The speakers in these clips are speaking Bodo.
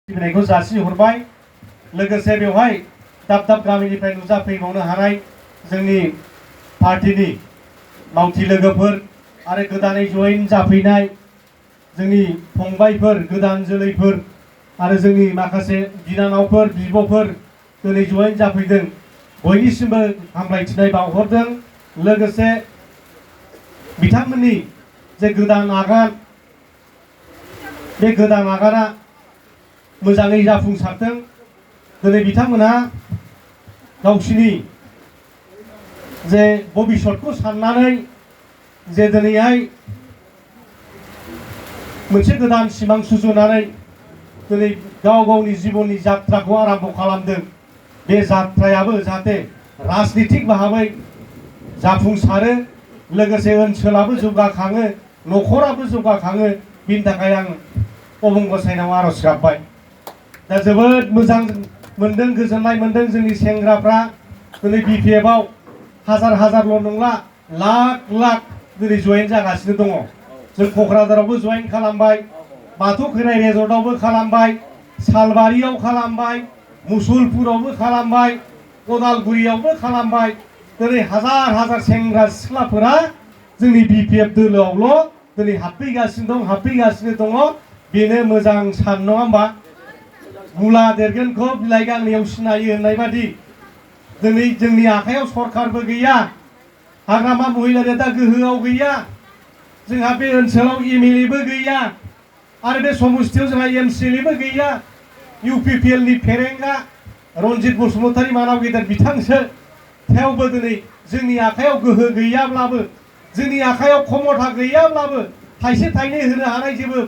सिबिनायखौ जासिहरबाय लोगोसे बेवहाय दाब दाब गामिनिफ्राय नुजाफैबावनो हानाय जोंनि पार्टीनि मावथि लोगोफोर आरो गोदानै जयेन जाफैनाय जोंनि फंबायफोर गोदान जोलैफोर आरो जोंनि माखासे बिनानावफोर बिब'फोर दिनै जयेन जाफैदों बयनिसिमबो हामलायथिनाय बावहरदों लोगोसे बिथांमोननि जे गोदान आगान बे गोदान आगाना मोजाङै जाफुंसारथों दिनै बिथांमोना गावसिनि जे भबिष्यतखौ साननानै जे दिनैहाय मोनसे गोदान सिमां सुजुनानै दिनै गाव गावनि जिबननि जात्राखौ आरम्भ खालामदों बे जात्रायाबो जाहाथे राजनितिक भाबै जाफुंसारो लोगोसे ओनसोलाबो जौगाखाङो न'खराबो जौगाखाङो बिनि थाखाय आं अबं गसाइनाव आरज गाबबाय दा जोबोद मोजां मोनदों गोजोननाय मोनदों जोंनि सेंग्राफ्रा दिनै BPF आव हाजार हाजारल' नंला लाख लाख दिनै जयेन जागासिनो दङ जों क'क्राझारावबो जयेन खालामबाय बाथौ खेराइ रेजर्टआवबो खालामबाय सालबारियाव खालामबाय मुसलपुरावबो खालामबाय उदालगुरियावबो खालामबाय दिनै हाजार हाजार सेंग्रा सिख्लाफोरा जोंनि BPF दोलोआवल' दिनै हाबफैगासिनो दङ बेनो मोजां सान नङा होमबा मुला देरगोनखौ बिलाइ गांनैयाव सिनायो होननाय बादि दिनै जोंनि आखायाव सरकारबो गैया हाग्रामा महिलारिया दा गोहोआव गैया जोंहा बे ओनसोलाव MLA बो गैया आरो बे समस्तियाव जोंहा MCLA बो गैया UPPL नि फेरेंगा रनजित बसुमतारी मानाव गेदेर बिथांसो थेवबो दिनै जोंनि आखायाव गोहो गैयाब्लाबो जोंनि आखायाव क्षमता गैयाब्लाबो थाइसे थाइनै होनो हानाय जेबो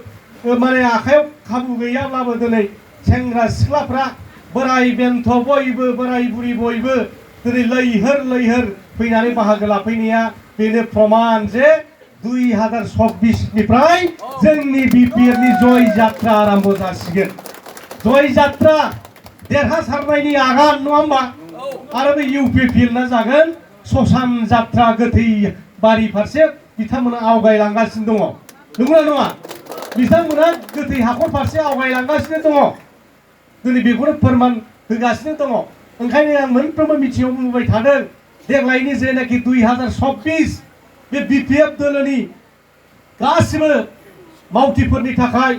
माने आखायाव खाबु गैयाब्लाबो दिनै सेंग्रा सिख्लाफ्रा बोराय बेन्थ बयबो बोराय बुरि बयबो दिनै लैहोर फैनानै बाहागो लाफैनाया बेनो प्रमान जे 2026 निफ्राय जोंनि BPF नि जय जात्रा आरम्भ जासिगोन जय जात्रा देरहासारनायनि आगान नङा होमबा आरो बे UPPL ना जागोन ससान जात्रा गोथै बारि फारसे बिथांमोना आवगायलांगासिनो दङ नंगौना नङा बिथांमोना गोथै हाखर फारसे आवगायलांगासिनो दङ दिनै बेखौनो फोरमान होगासिनो दङ ओंखायनो आं मोनफ्रोमबो मिथिङाव बुंबाय थादों देग्लायनि जेनाखि 2026 बे BPF दोलोनि गासिबो मावथिफोरनि थाखाय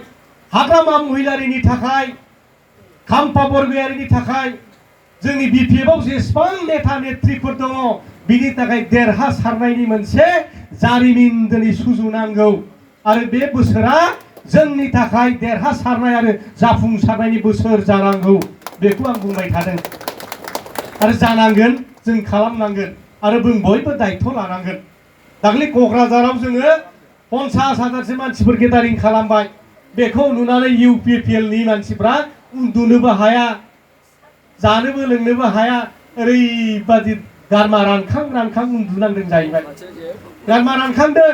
हाग्रामा महिलारिनि थाखाय खाम्फा बरगयारिनि थाखाय जोंनि BPF आव जेसेबां नेता नेत्रिफोर दङ बिनि थाखाय देरहासारनायनि मोनसे जारिमिन दिनै सुजुनांगौ आरो बे बोसोरा जोंनि थाखाय देरहासारनाय आरो जाफुंसारनायनि बोसोर जानांगौ बेखौ आं बुंबाय थादों आरो जानांगोन जों खालामनांगोन आरो जों बयबो दायित्व लानांगोन दाख्लै क'क्राझाराव जोङो 50,000सो मानसिफोर गेदारिं खालामबाय बेखौ नुनानै UPPL नि मानसिफ्रा उन्दुनोबो हाया जानोबो लोंनोबो हाया ओरैबादि गारमा रानखां उन्दुनांदों जाहैबाय गारमा रानखांदों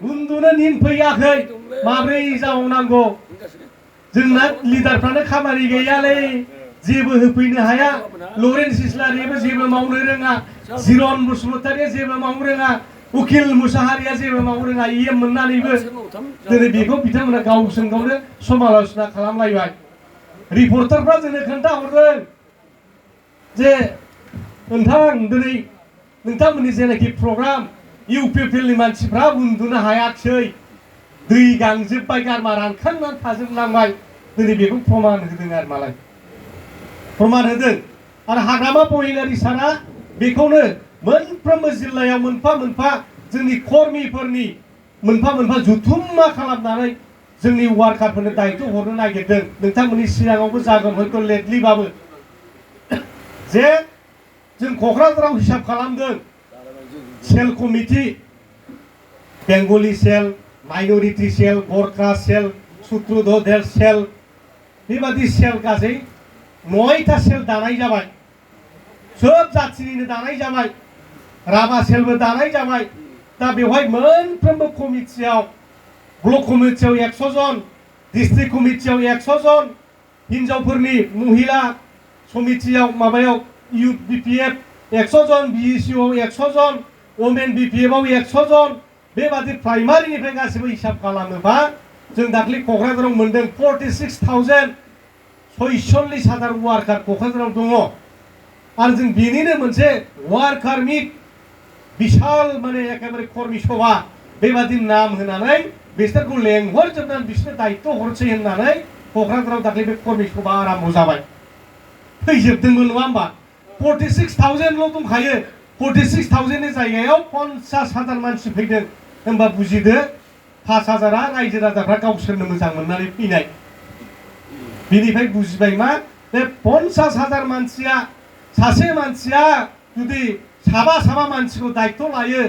उन्दुनो निन फैयाखै माब्रै जाबावनांगौ जोंना लिडारफ्रानो खामानि गैयालै जेबो होफैनो हाया लरेन्स इस्लारियाबो जेबो मावनो रोङा जिरन बसुमतारिया जेबो मावनो रोङा उकिल मुसाहारिया जेबो मावनो रोङा EM मोननानैबो दिनै बेखौ बिथांमोना गावजों गावनो समाल'सना खालामलायबाय रिपर्टारफ्रा जोंनो खोन्थाहरदों जे नोंथां दिनै नोंथांमोननि जेनाखि प्रग्राम UPPL नि मानसिफ्रा उन्दुनो हायाखिसै दै गांजोब्बाय गारमा रानखांनानै थाजोबलांबाय दिनै बेखौ प्रमान होदों आरो मालाय प्रमान होदों आरो हाग्रामा महिलारि साना बेखौनो मोनफ्रोमबो जिल्लायाव मोनफा मोनफा जोंनि कर्मिफोरनि मोनफा जुथुम्मा खालामनानै जोंनि वार्कारफोरनो दायित्व हरनो नागिरदों नोंथांमोननि सिगाङावबो जागोन हयथ' लेटलिबाबो जे जों क'क्राझाराव हिसाब खालामदों सेल कमिटि बेंगली सेल माइनरिटी सेल गरखा सेल सूत्रधर सेल बेबादि सेल गासै 9टा सेल दानाय जाबाय सोब जाथिनिनो दानाय जाबाय राभा सेलबो दानाय जाबाय दा बेवहाय मोनफ्रोमबो कमिटियाव ब्लक कमिटियाव 100 जन डिस्ट्रिक्ट कमिटियाव 100 जन हिनजावफोरनि महिला समितियाव माबायाव Youth BPF 100 जन BEC आव 100 जन वमेन BPF आव 100 जन बेबादि प्राइमारिनिफ्राय गासिबो हिसाब खालामोबा जों दाख्लै क'क्राझाराव मोनदों 46,000 46,000 वार्कार क'क्राझाराव दङ आरो जों बेनिनो मोनसे वार्कार मिट बिशाल माने एकेबारे कर्मी सभा बेबादि नाम होनानै बिसोरखौ लेंहरजोबनानै बिसोरनो दायित्व हरसै होननानै क'क्राझाराव दाख्लै बे कर्मी सभा आराम्भ जाबाय फैजोबदोंमोन नङा होमबा 46,000ल' दंखायो 46,000नि जायगायाव 50,000 मानसि फैदों होमबा बुजिदो 5,000आ रायजो राजाफ्रा गावसोरनो मोजां मोननानै फैनाय बेनिफ्राय बुजिबाय मा बे 50,000 मानसिया सासे मानसिया जुदि साबा मानसिखौ दायित्व लायो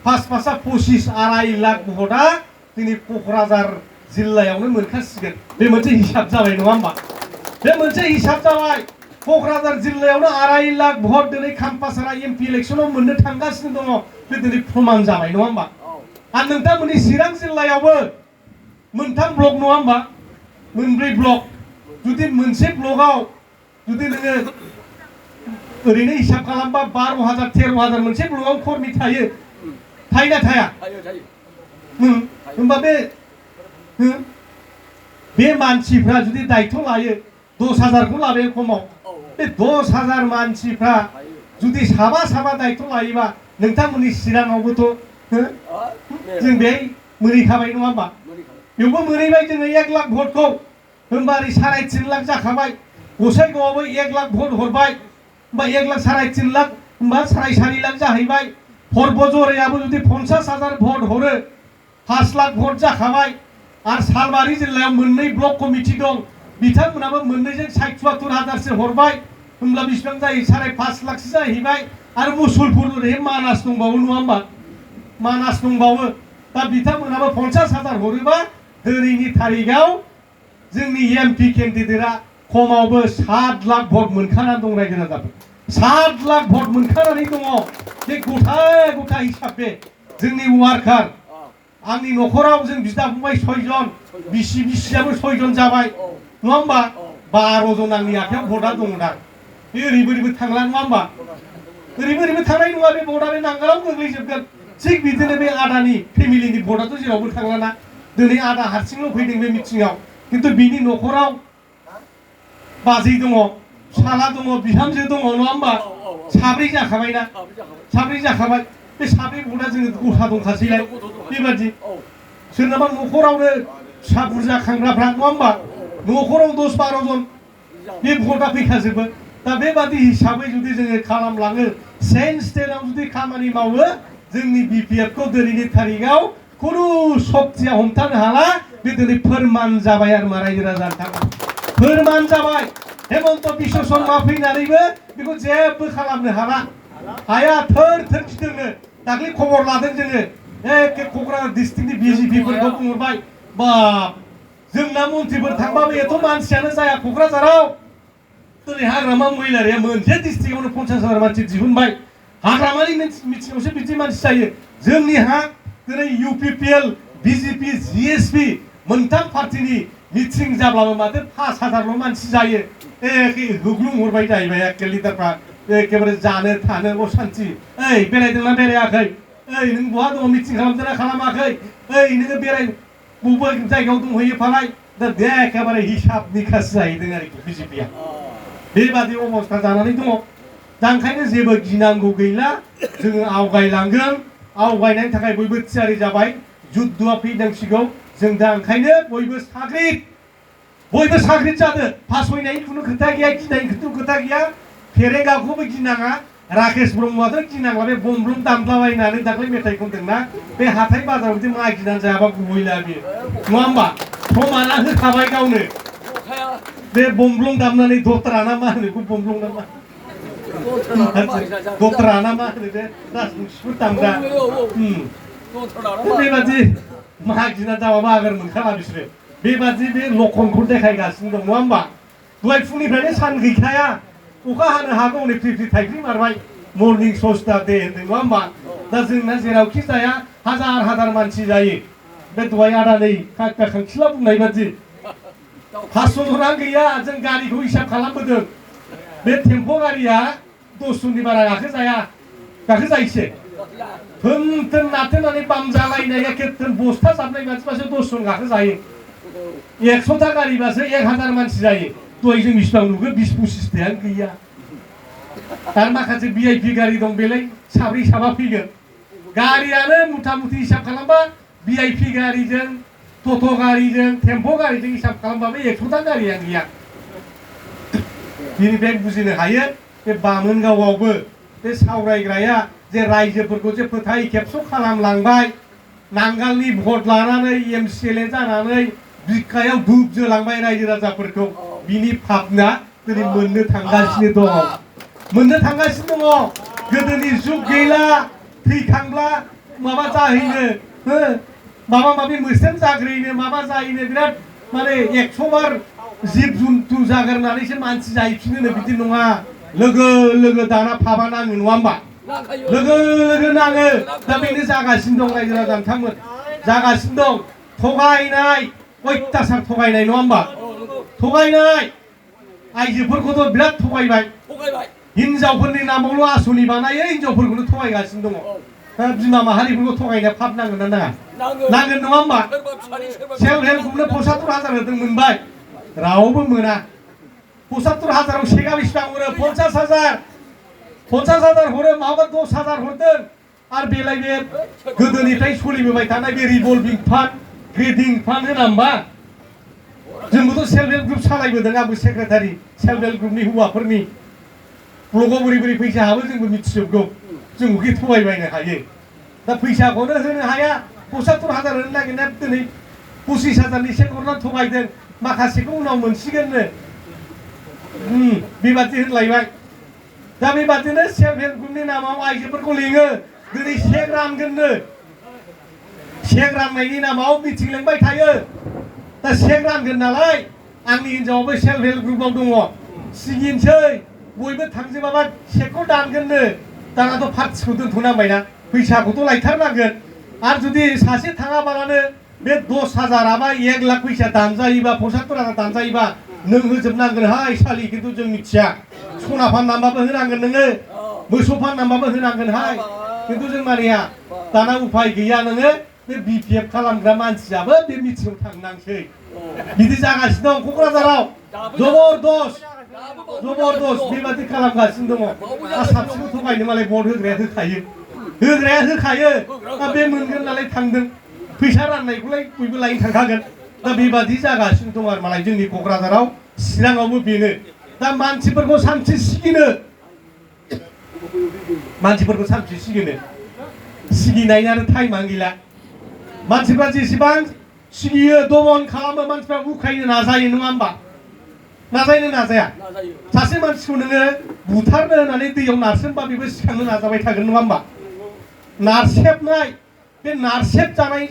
फास 25 लाख भटआ जोंनि क'क्राझार जिल्लायावनो मोनखासिगोन बे मोनसे हिसाब जाबाय नङा होमबा बे मोनसे हिसाब जाबाय क'क्राझार जिल्लायावनो 2.5 लाख भट दिनै खामपासारा एमपि इलेक्सनाव मोननो थांगासिनो दङ बे दिनै प्रमान जाबाय नङा होमबा आरो नोंथांमोननि चिरां जिल्लायावबो मोनथाम ब्लक नङा होमबा मोनब्रै ब्लक जुदि मोनसे ब्लकआव जुदि नोङो ओरैनो हिसाब खालामबा 12,000 13,000 मोनसे ब्लकआव कर्मी थायो थायोना थाया होमबा बे मानसिफ्रा जुदि दायित्व लायो 10,000खौ लाबाय खमाव बे 10,000 मानसिफ्रा जुदि साबा दायित्व लायोबा नोंथांमोननि चिराङावबोथ' जों बेहाय मोनहैखाबाय नङा होमबा बेवबो मोनहैबाय जोङो 1 लाख भटखौ होमबा ओरै 3.5 लाख जाखाबाय गसाइगावआवबो 1 लाख भट हरबाय होमबा 1 लाख 3.5 लाख होमबा 4.5 लाख जाहैबाय परबजरायाबो जुदि 50,000 भट हरो 5 लाख भट जाखाबाय आरो सालबारि जिल्लायाव मोननै ब्लक कमिटि दं बिथांमोनाबो मोननैजों 60,000-70,000सो हरबाय होमब्ला बेसेबां जायो 5.5 लाखसो जाहैबाय आरो मुसलपुर ओरैहाय मानास दंबावो नङा होमबा मानास दंबावो दा बिथांमोनाबो 50,000 हरोबा दिनैनि थारिखआव जोंनि एमपि केन्डिडेटआ खमावबो 7 लाख भट मोनखानानै दं रायजो राजाफोर 7 लाख भट मोनखानानै दङ बे गथा हिसाब बे जोंनि वार्कार आंनि न'खराव जों बिदा फंबाय 6 जन बिसियाबो 6 जन जाबाय नङा होमबा 12 जन आंनि आखायाव भटआ दङ दा बे ओरैबो थांला नङा होमबा ओरैबो थांनाय नङा बे भटआ बे नांगालाव गोग्लैजोबगोन थिग बिदिनो बे आदानि फेमिलिनि भटआथ' जेरावबो थांलाना दिनै आदा हारसिंल' फैदों बे मिटिङाव खिन्थु बिनि न'खराव बाजै दङ फिसाला दङ बिहामजो दङ नङा होमबा साब्रै जाखाबायना साब्रै जाखाबाय बे साब्रै भटआ जोङो गथा दंखासैलाय बेबादि सोरनाबा न'खरावनो फिसा बुरजा खांग्राफ्रा नङा होमबा न'खराव 10-12 जन बे भटआ फैखाजोबो दा बेबादि हिसाबै जुदि जोङो खालामलाङो सेन स्टेटआव जुदि खामानि मावो जोंनि बिपिएफखौ दिनैनि थारिखआव खुनु शक्तिया हमथानो हाला बे दिनै फोरमान जाबाय आरो मा रायजो राजानि थाखाय फोरमान जाबाय हेमन्त बिश्व शर्मा फैनानैबो बेखौ जेबो खालामनो हाला हाया थोर गिदिंनो दाख्लै खबर लादों जोङो एखे क'क्राझार डिस्ट्रिक्टनि बिजेपिफोरखौ बुंहरबाय बाब जोंना मन्थ्रिफोर थांबाबो एथ' मानसियानो जाया क'क्राझाराव दिनै हाग्रामा महिलारिया मोनसे डिस्ट्रिक्टआवनो 50,000 मानसि दिहुनबाय हाग्रामानि मिथिङावसो बिदि मानसि जायो जोंनि दिनै इउपिपिएल बिजेपि जिएसपि मोनथाम पार्टिनि मिटिं जाब्लाबो माथो 5,000ल' मानसि जायो एखे होग्लुंहरबाय जाहैबाय एखे लिडारफ्रा एखेबारे जानो थानोल' सान्थि ओइ बेरायदोंना बेरायाखै ओइ नों बहा दङ मिटिं खालामदोंना खालामाखै ओइ नोङो बबे जायगायाव दंहैयो फालाय दा एखेबारे हिसाब निकास जाहैदों आरोखि बिजेपिया बेबादि अबस्था जानानै दङ दा ओंखायनो जेबो गिनांगौ गैला जोङो आवगायलांगोन आवगायनायनि थाखाय बयबो थियारि जाबाय जुद्धआ फैनांसिगौ जों दा ओंखायनो बयबो साग्रिद जादो फासयनायनि खुनु खोथा गैया गिनायनि खुनु खोथा गैया फेरेंगाखौबो गिनाङा राकेश ब्रह्मआथ' गिनांला बे बमब्लुम दामलाबायनानै दाख्लै मेथाइ खनदोंना बे हाथाय बाजाराव बिदि मागिनानै जायाबा गुबैला बेयो नङा होमबा प्रमाना होखाबाय गावनो बे बमब्लुम दामनानै दतरा ना मा होनो बमब्लुम ना मा दतरा ना मा होनो बे राजबंसिफोर दामग्रा बेबादि मागिना जाबाबो आगोर मोनखाला बिसोरो बेबादि बे लखनखौ देखायगासिनो दं नङा होमबा दहाय फुंनिफ्रायनो सान गैखाया अखा हानो हागौ हनै फ्रि थाइफ्रि मारबाय मर्निं सस्ता दे होनदों नङा होमबा दा जोंना जेरावखि जाया हाजार मानसि जायो बे दहाय आदा नै खांखिला बुंनाय बादि 500 जन गैया जों गारिखौ हिसाब खालामबोदों बे टेम्प' गारिया 10 जननि बारा गाखोजायोसो थोन नाथोनानै बाम जालायनाय एखे बस्था जाबनाय मानसिबासो 10 जन गाखोजायो 100टा गारिबासो 1000 मानसि जायो दहाय जों बिसिबां नुगो 20-25 गैया आरो माखासे VIP गारि दं बेलाय साब्रै साबा फैगोन गारियानो मुथा मुथि हिसाब खालामबा VIP गारिजों ट'ट' गारिजों टेम्प' गारिजों हिसाब खालामबाबो 100टा गारिया गैया बिनिफ्राय बुजिनो हायो बे बामोनगावआवबो बे सावरायग्राया जे रायजोफोरखौ जे फोथाय खेबस' खालामलांबाय नांगालनि भट लानानै MCLA जानानै बिखायाव धुप जोलांबाय रायजो राजाफोरखौ बिनि फाबना दिनै मोननो थांगासिनो दङ गोदोनि जुग गैला थैखांब्ला माबा जाहैनो माबा माबि मोस्रोम जाग्रैनो माबा जाहैनो बिराद माने 100 बार जिब जुन्थु जागोरनानैसो मानसि जाहैफिनो बिदि नङा लोगो लोगो दाना फाबा नाङो नङा होमबा लोगो लोगो नाङो दा बेनो जागासिनो दं रायजो राजा नोंथांमोन जागासिनो दं थगायनाय अयथासार थगायनाय नङा होमबा थगायनाय आइजोफोरखौथ' बिराद थगायबाय हिनजावफोरनि नामावल' आसनि बानायो हिनजावफोरखौनो थगायगासिनो दङ बिमा माहारिफोरखौ थगायनाया फाब नांगोन ना नाङा नांगोन नङा होमबा सेल्फ हेल्प ग्रुपनो 75,000 होदों मोनबाय रावबो मोना 75,000आव सेगा बेसेबां हरो 50,000 हरो माबा 10,000 हरदों आरो बेलाय बे गोदोनिफ्राय सोलिबोबाय थानाय बे रिभल्भिं फान्ड ग्रेडिं फान्ड होना होमबा जोंबोथ' सेल्फ हेल्प ग्रुप सालायबोदों आंबो सेक्रेटारि सेल्फ हेल्प ग्रुपनि हौवाफोरनि ब्लगाव बोरै बोरै फैसा हाबो जोंबो मिथिजोबगौ जोंबो थगायबायनो हायो दा फैसाखौनो होनो हाया 75,000 होनो नागिरनाया दिनै 25,000नि चेक हरनानै थगायदों माखासेखौ उनाव मोनसिगोननो बेबादि होनलायबाय दा बेबादिनो सेल्फ हेल्प ग्रुपनि नामाव आइजोफोरखौ लिङो दिनै चेक रानगोननो चेक राननायनि नामाव मिटिं लेंबाय थायो दा चेक रानगोन नालाय आंनि हिनजावाबो सेल्फ हेल्प ग्रुपआव दङ सिगिनोसै बयबो थांजोबाबा चेकखौ दानगोननो दानाथ' पार्टिखौ दोनथ'नांबायना फैसाखौथ' लायथारनांगोन आरो जुदि सासे थाङाबालानो बे 10,000 बा 1 लाख फैसा दानजायोबा 75,000 दानजायोबा नों होजोबनांगोनहाय सालि खिन्थु जों मिथिया सना फाननानैबाबो होनांगोन नोङो मोसौ फाननानैबाबो होनांगोनहाय खिन्थु जों मानिया दाना उफाय गैया नोङो बे BPF खालामग्रा मानसियाबो बे मिटिङाव थांनांसै बिदि जागासिनो दं क'क्राझाराव जबरदस्त बेबादि खालामगासिनो दङ साबसिनखौ थगायनो मालाय भट होग्राया होखायो दा बे मोनगोन नालाय थांदों फैसा राननायखौलाय बयबो लायनो थांखागोन दा बेबादि जागासिनो दं आरो मालाय जोंनि क'क्राझाराव चिराङावबो बेनो दा मानसिफोरखौ सानसे सिगिनाय आरो टाइमानो गैला मानसिफ्रा जेसेबां सिगियो दमन खालामो मानसिफ्रा उखायनो नाजायो नङा होमबा नाजायनो नाजाया सासे मानसिखौ नोङो बुथारनो होननानै दैयाव नारसोमबा बेबो सिखांनो नाजाबाय थागोन नङा होमबा नारसेबनाय बे नारसेब जानाय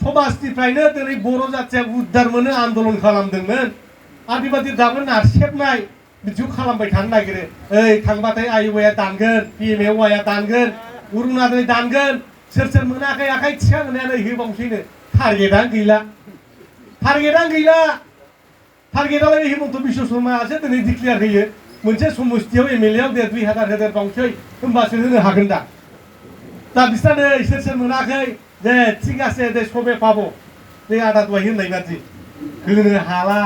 समाजनिफ्रायनो दिनै बर' जाथिया उद्धार मोनो आन्दलन खालामदोंमोन आरो बेबादि दाबो नारसेबनाय बिदिखौ खालामबाय थानो नागिरो ओइ थांबाथाय आयुवाया दानगोन PMAY दानगोन अरुणादय दानगोन सोर मोनाखै आखाइ थिखां होनाया नै होबावसैनो टारगेटआनो गैला टारगेटआलाय हिमन्त बिश्व शर्मायासो दिनै डिक्लेयार होयो मोनसे समस्तियाव MLA आव 2,000 होदेरबावसै होमबासो होनो हागोन दा बिस्रा नै सोर मोनाखै दे ঠিক আছে दे सबे पाबो बे आदा दहाय होननाय बादि होनो हाला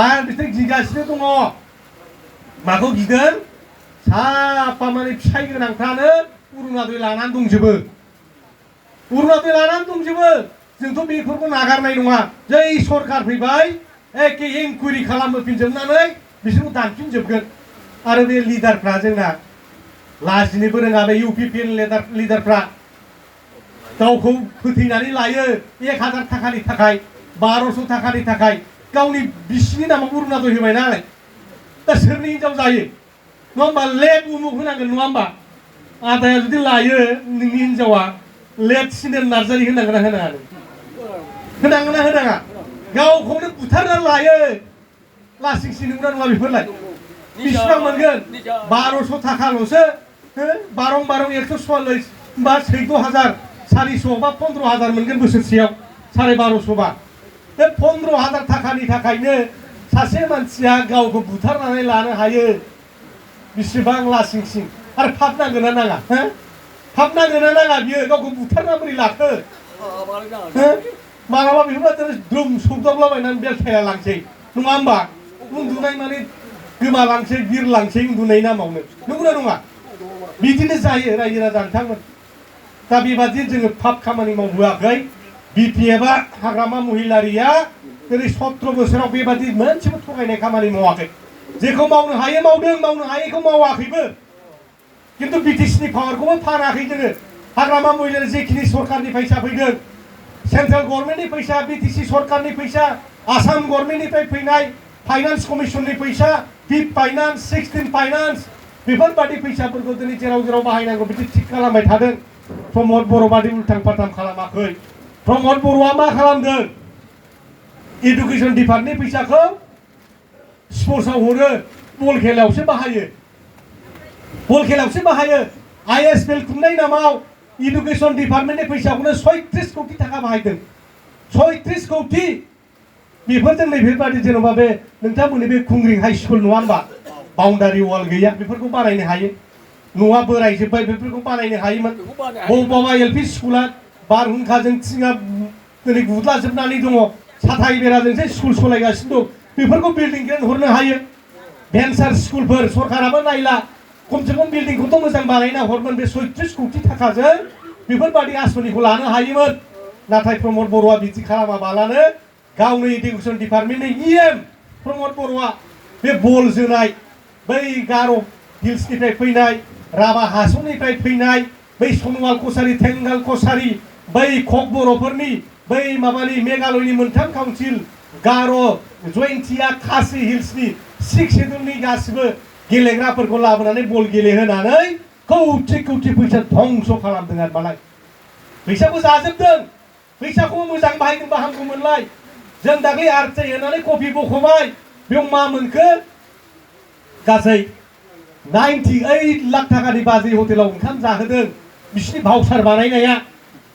आरो बिसोर गिगासिनो दङ माखौ गिदों साफा माने फिसाइ गोनांफ्रानो अरुणादय लानानै दंजोबो जोंथ' बेफोरखौ नागारनाय नङा जै सरखार फैबाय एखे इनकुइरि खालामफिनजोबनानै बिसोरखौ दानफिनजोबगोन आरो बे लिडारफ्रा जोंना लाजिनोबो रोङा बे UPPN लिडारफ्रा गावखौ फोथैनानै लायो 1,000 थाखानि थाखाय 1200 थाखानि थाखाय गावनि बिसिनि नामाव अरुणादय होबाय नालाय दा सोरनि हिनजाव जायो नङा होमबा लेट उमुक होनांगोन नङा होमबा आदाया जुदि लायो नोंनि हिनजावा लेट सिनेल नार्जारि होनांगोन ना होनाङा गावखौनो बुथारनानै लायो लासिंसिं नंगौना नङा बेफोरलाय बेसेबां मोनगोन 1200 थाखाल'सो बारं 144 बा 14,000 400 बा 15,000 मोनगोन बोसोरसेयाव 1250 बा बे 15,000 थाखानि थाखायनो सासे मानसिया गावखौ बुथारनानै लानो हायो बेसेबां लासिंसिं आरो फाब नांगोन ना नाङा बियो गावखौ बुथारना बोरै लाखो मालाबा बेफोरबायदिनो द्रुम सौदावलाबायनानै बेलथायना लांसै नङा होमबा उन्दुनाय माने गोमालांसै बिरलांसै उन्दुनाय नामावनो नंगौना नङा बिदिनो जायो रायजो राजा नोंथांमोन दा बेबादि जोङो पाप खामानि मावबोआखै बिपिएफआ हाग्रामा महिलारिया दिनै 17 बोसोराव बेबादि मोनसेबो थगायनाय खामानि मावाखै जेखौ मावनो हायो मावदों मावनो हायैखौ मावाखैबो किन्तु बिटिसिनि पावारखौबो फानाखै जोङो हाग्रामा महिलारि जेखिनि सरकारनि फैसा फैदों सेन्ट्रेल गभर्नमेन्टनि फैसा बिटिसि सरकारनि फैसा आसाम गभर्नमेन्टनिफ्राय फैनाय फाइनान्स कमिसननि फैसा 5 फाइनान्स 16 फाइनान्स बेफोरबादि फैसाफोरखौ दिनै जेराव जेराव बाहायनांगौ बिदि थिग खालामबाय थादों प्रमद बर' बादि उल्थां फाल्थां खालामाखै प्रमद बर'आ मा खालामदों एडुकेसन डिपार्टमेन्टनि फैसाखौ स्पर्ट्सआव हरो बल खेलायावसो बाहायो आइएसएल खुंनाय नामाव एडुकेसन डिपार्टमेन्टनि फैसाखौनो 36 कोटी थाखा बाहायदों 36 कोटी बेफोरजों नैबेबादि जेन'बा बे नोंथांमोननि बे खुंग्रिं हाई स्कुल नङा होमबा बाउन्डारि वाल गैया बेफोरखौ बानायनो हायो न'आ बोरायजोब्बाय बेफोरखौ बानायनो हायोमोन बबेबा एलपि स्कुला बारहुंखाजों थिङा दिनै गुदलाजोबनानै दङ साथाय बेराजोंसो स्कुल सालायगासिनो दं बेफोरखौ बिल्डिं ग्रेड हरनो हायो भेन्सार स्कुलफोर सरकाराबो नायला खमसे खम बिल्डिंखौथ' मोजां बानायना हरमोन बे 36 कोटी थाखाजों बेफोरबादि आसनिखौ लानो हायोमोन नाथाय प्रमद बर'आ बिदि खालामाबालानो गावनो एडुकेसन डिपार्टमेन्टनि इएम प्रमद बर'आ बे बल जोनाय बै गार' हिल्सनिफ्राय फैनाय राभा हासंनिफ्राय फैनाय बै सनवाल कसारी थेंगाल कसारी बै कक बर'फोरनि बै माबानि मेघालयनि मोनथाम काउन्सिल गार' जयन्तिया खासि हिल्सनि 6 शेड्युलनि गासिबो गेलेग्राफोरखौ लाबोनानै बल गेलेहोनानै कौटि कौटि फैसा धंस खालामदों आरो मालाय फैसाखौ जाजोबदों फैसाखौ मोजां बाहायनोबा हामगौमोनलाय जों दाख्लै आरटिआइ होनानै कपि बख'बाय बेयाव मा मोनखो गासै 98 लाख थाखानि बाजै हटेलाव ओंखाम जाहोदों बिसिनि भाउचार बानायनाया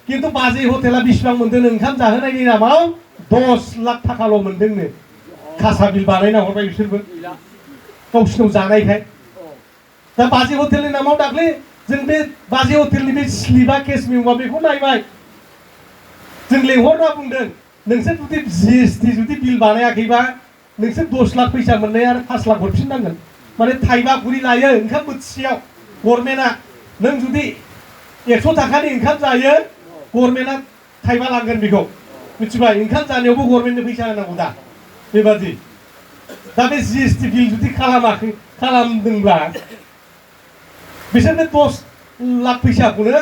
किन्तु बाजै हटेला बेसेबां मोनदों ओंखाम जाहोनायनि नामाव 10 लाख थाखाल' मोनदोंनो खासा बिल बानायना हरबाय बिसोरबो गावसिनाव जानायखाय दा बाजै हटेलनि नामाव दाख्लै जों बे बाजै हटेलनि बे स्लिपा केस मेम'आ बेखौ नायबाय जों लेंहरना बुंदों नोंसोर जुदि जिएसटि जुदि बिल बानायाखैबा नोंसोर 10 लाख फैसा मोननाय आरो 5 लाख हरफिननांगोन माने थाइबा कुरि लायो ओंखाम बोथिसेयाव गभर्नमेन्टआ नों जुदि 100 थाखानि ओंखाम जायो गभर्नमेन्टआ थाइबा लांगोन बेखौ मिथिबाय ओंखाम जानायावबो गभर्नमेन्टनो फैसा होनांगौ दा बेबादि दा बे जिएसटि बिल जुदि खालामदोंब्ला बिसोर बे 10 लाख फैसाखौनो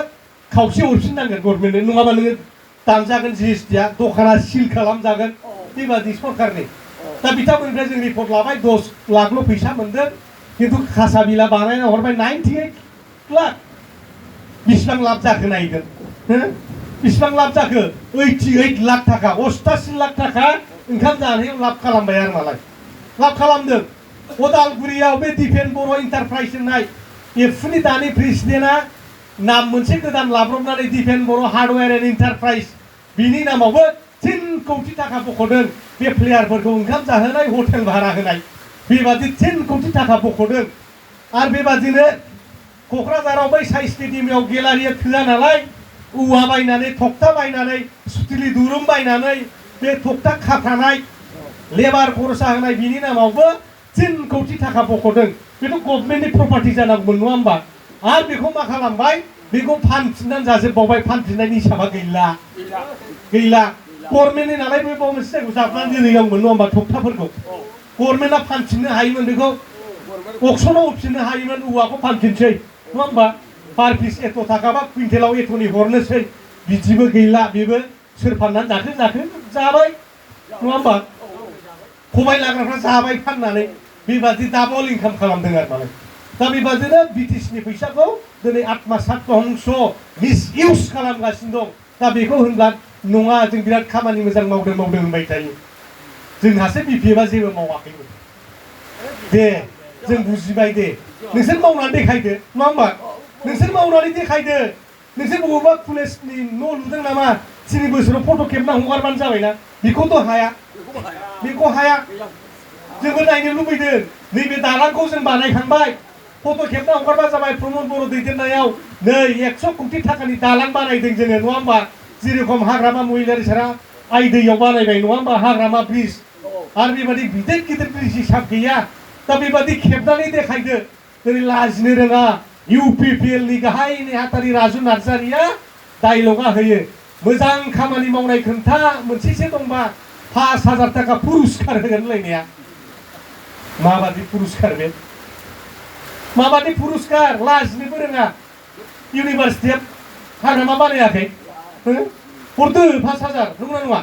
खावसे हरफिननांगोन गभर्नमेन्टनो नङाबा नोङो दानजागोन जिएसटिआ दखाना सिल खालामजागोन बेबादि सरकारनि दा बिथांमोननिफ्राय जों रिपर्ट लाबाय 10 लाखल' फैसा मोनदों किन्तु खासा बिला बानायना हरबाय 98 लाख बेसेबां लाब जाखो नायगोन बेसेबां लाब जाखो 88 लाख थाखा 88 लाख थाखा ओंखाम जानायाव लाब खालामबाय आरो मालाय लाब खालामदों उदालगुरियाव बे डिफेन बर' इन्टारप्राइज होननाय एबसुनि दानि प्रेसिडेन्टआ नाम मोनसे गोदान लाब्रबनानै डिफेन बर' हार्डवेयर एन्ड इन्टारप्राइज बिनि नामावबो 3 कोटी थाखा बख'दों बे प्लेयारफोरखौ ओंखाम जाहोनाय हटेल भारा होनाय बेबादि 3 कोटी थाखा बख'दों आरो बेबादिनो क'क्राझाराव बै साइ स्टेडियामाव गेलारिया थोआ नालाय औवा बायनानै थक्था बायनानै सुतिलि दुरुं बायनानै बे थक्था खाफ्रानाय लेबार खरसा होनाय बिनि नामावबो 3 कोटी थाखा बख'दों बेथ' गभर्नमेन्टनि प्रपार्टि जानांगौमोन नङा होमबा आरो बेखौ मा खालामबाय बेखौ फानफिननानै जाजोबबावबाय फानफिननायनि हिसाबा गैला गभर्नमेन्टनि नालाय बे मोनसे जायगायाव जाबनानै दोनहैनांगौमोन नङा होमबा थक्थाफोरखौ गभर्नमेन्टआ फानफिननो हायोमोन बेखौ अक्सनाव होफिननो हायोमोन औवाखौ फानफिनसै नङा होमबा पार पिस एथ' थाखाबा कुइन्टेलाव एथ'नि हरनोसै बिदिबो गैला बेबो सोर फाननानै जाखो जाबाय नङा होमबा खबाइ लाग्राफ्रा जाबाय फाननानै बेबादि डाबल इनकाम खालामदों आरो मालाय दा बेबादिनो बिटिसिनि फैसाखौ दिनै आत्मसात हंस मिसइउज खालामगासिनो दं दा बेखौ होनब्ला नङा जों बिराद खामानि मोजां मावदों होनबाय थायो जोंहासो बिपिएफआ जेबो मावाखैमोन दे जों बुजिबाय दे नोंसोर मावनानै देखायदो नङा होमबा नोंसोर मावनानै देखायदो नोंसोर बबेबा कलेजनि न' लुदों नामा 3 बोसोराव फट' खेबना हगारबानो जाबायना बेखौथ' हाया बेखौ हाया जोंबो नायनो लुबैदों नैबे दालांखौ जों बानायखांबाय फट' खेबना हगारबा जाबाय प्रमद बर' दैदेननायाव नै 100 कोटी थाखानि दालां बानायदों जोङो नङा होमबा जेरखम हाग्रामा महिलारि सारा आयदैयाव बानायबाय नङा होमबा हाग्रामा ब्रिज आरो बेबादि गिदिर गिदिर ब्रिज हिसाब गैया दा बेबादि खेबनानै देखायदो दिनै लाजिनो रोङा UPPL नि गाहाय नेहाथारि राजु नार्जारिया डायलगा होयो मोजां खामानि मावनाय खोन्था मोनसेसो दंबा 5000 थाखा पुरस्कार होगोन लायनाया माबादि पुरस्कार बे माबादि पुरस्कार लाजिनोबो रोङा इउनिभार्सिटिया हाग्रामा बानायाखै हरदो 5000 नंगौना नङा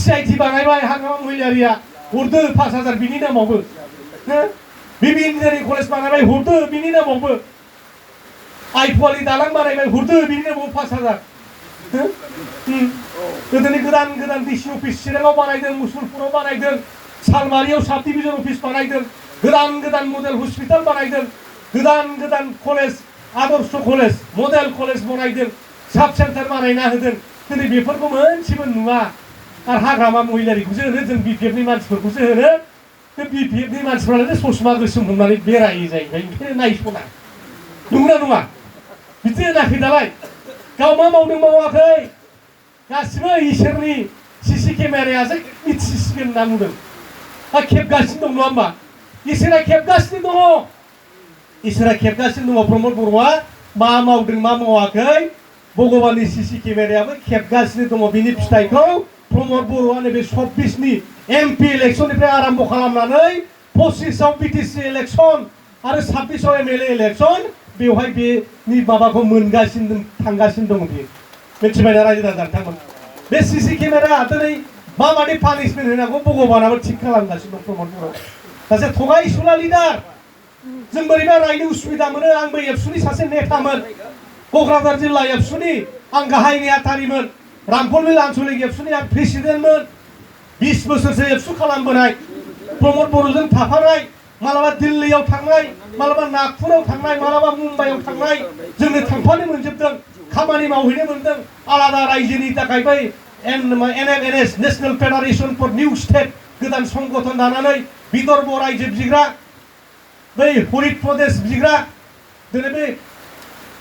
CIT बानायबाय हाग्रामा महिलारिया हरदो 5000 बिनि नामावबो बिबि इन्जिनियारिं कलेज बानायबाय हरदो बिनि नामावबो आइफवालि दालां बानायबाय हरदो बिनि नामाव 5000 गोदोनि गोदान गोदान डिसि अफिस चिराङाव बानायदों मुसुलपुराव बानायदों सालबारियाव साब डिभिजन अफिस बानायदों गोदान गोदान मडेल हस्पिटाल बानायदों गोदान गोदान कलेज आदर्श कलेज मडेल कलेज बानायदों साब सेन्टार बानायना होदों दिनै बेफोरखौ मोनसेबो नुवा आरो हाग्रामा महिलारिखौसो होनो जों BPF नि मानसिफोरखौसो होनो बे BPF नि मानसिफ्रानो ससमा गोसोम हमनानै बेरायो जाहैबाय ओंखायनो नायस'ना नंगौना नङा बिदि होनाखै दालाय गाव मा मावदों मावाखै गासिबो इसोरनि CC केमेरायासो मिथिसिगोन होनना बुंदों खेबगासिनो दं नङा होमबा इसोरा खेबगासिनो दङ प्रमद बर'आ मा मावदों मा मावाखै भगबाननि CC केमेरायाबो खेबगासिनो दङ बिनि फिथाइखौ प्रमद बर'आ नैबे 24 नि MP इलेक्सननिफ्राय आरम्भ खालामनानै 25 आव BTC इलेक्सन आरो 26 आव MLA इलेक्सन बेवहाय बेनि माबाखौ मोनगासिनो थांगासिनो दङ बियो मिथिबायना रायजो राजा नोंथांमोन बे CC केमेरा दिनै माबादि पानिशमेन्ट होनांगौ भगबानाबो थिग खालामगासिनो दं प्रमद बर' सासे थगायसुला लिडार जों बोरैबा रायनो उसुबिदा मोनो आंबो एबसुनि सासे नेतामोन क'क्राझार जिल्ला एबसुनि आं गाहाय नेहाथारिमोन रामफलबिल आन्चलिक एबसुनि आं प्रेसिडेन्टमोन 20 बोसोरसो एबसु खालामबोनाय प्रमद बर'जों थाफानाय मालाबा दिल्लीयाव थांनाय मालाबा नागपुराव थांनाय मालाबा मुम्बाइआव थांनाय जोंनो थांफानो मोनजोबदों खामानि मावहैनो मोनदों आलादा रायजोनि थाखाय बै NFNS national federation for new state गोदान संगठन दानानै विदर्भ रायजो बिग्रा बै हरित प्रदेश बिग्रा दिनै बे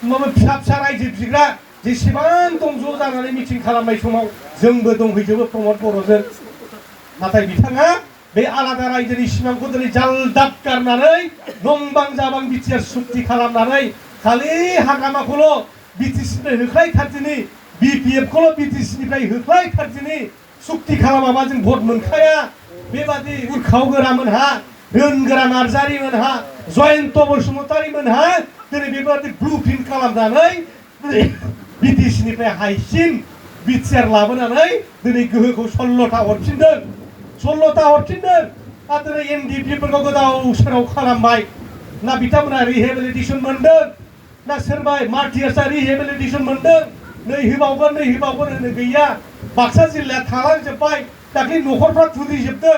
माबा फिसा फिसा रायजो बिग्रा जेसेबां दं ज' जानानै मिटिं खालामनाय समाव जोंबो दंहैजोबो प्रमद बर'जों नाथाय बिथाङा बे आलादा रायजोनि सिमांखौ दिनै जालदाब गारनानै नंबां जाबां बिटिआर सुक्ति खालामनानै खालि हाग्रामाखौल' BTC-निफ्राय होख्लायथारदिनि BPF-खौल' BTC-निफ्राय होख्लायथारदिनि सुक्ति खालामाबा जों भट मोनखाया बेबादि उर्खाव गोरामोनहा रोनगोरा नार्जारिमोनहा जयन्त बसुमतारिमोनहा दिनै बेबादि ब्लुप्रिन्ट खालामनानै BTC-निफ्राय हायसिन बिटिआर लाबोनानै दिनै गोहोखौ 16टा हरफिनदों आरो दिनै NDP-फोरखौ गोदाव सोराव खालामबाय ना बिथांमोना रिहेबिलिटेसन मोनदों ना सोरबा मार्टियार्सआ रिहेबिलिटेसन मोनदों नै होबावगोन होनो गैया बाक्सा जिल्लाया थालांजोब्बाय दाख्लै न'खरफ्रा थुदिजोबदों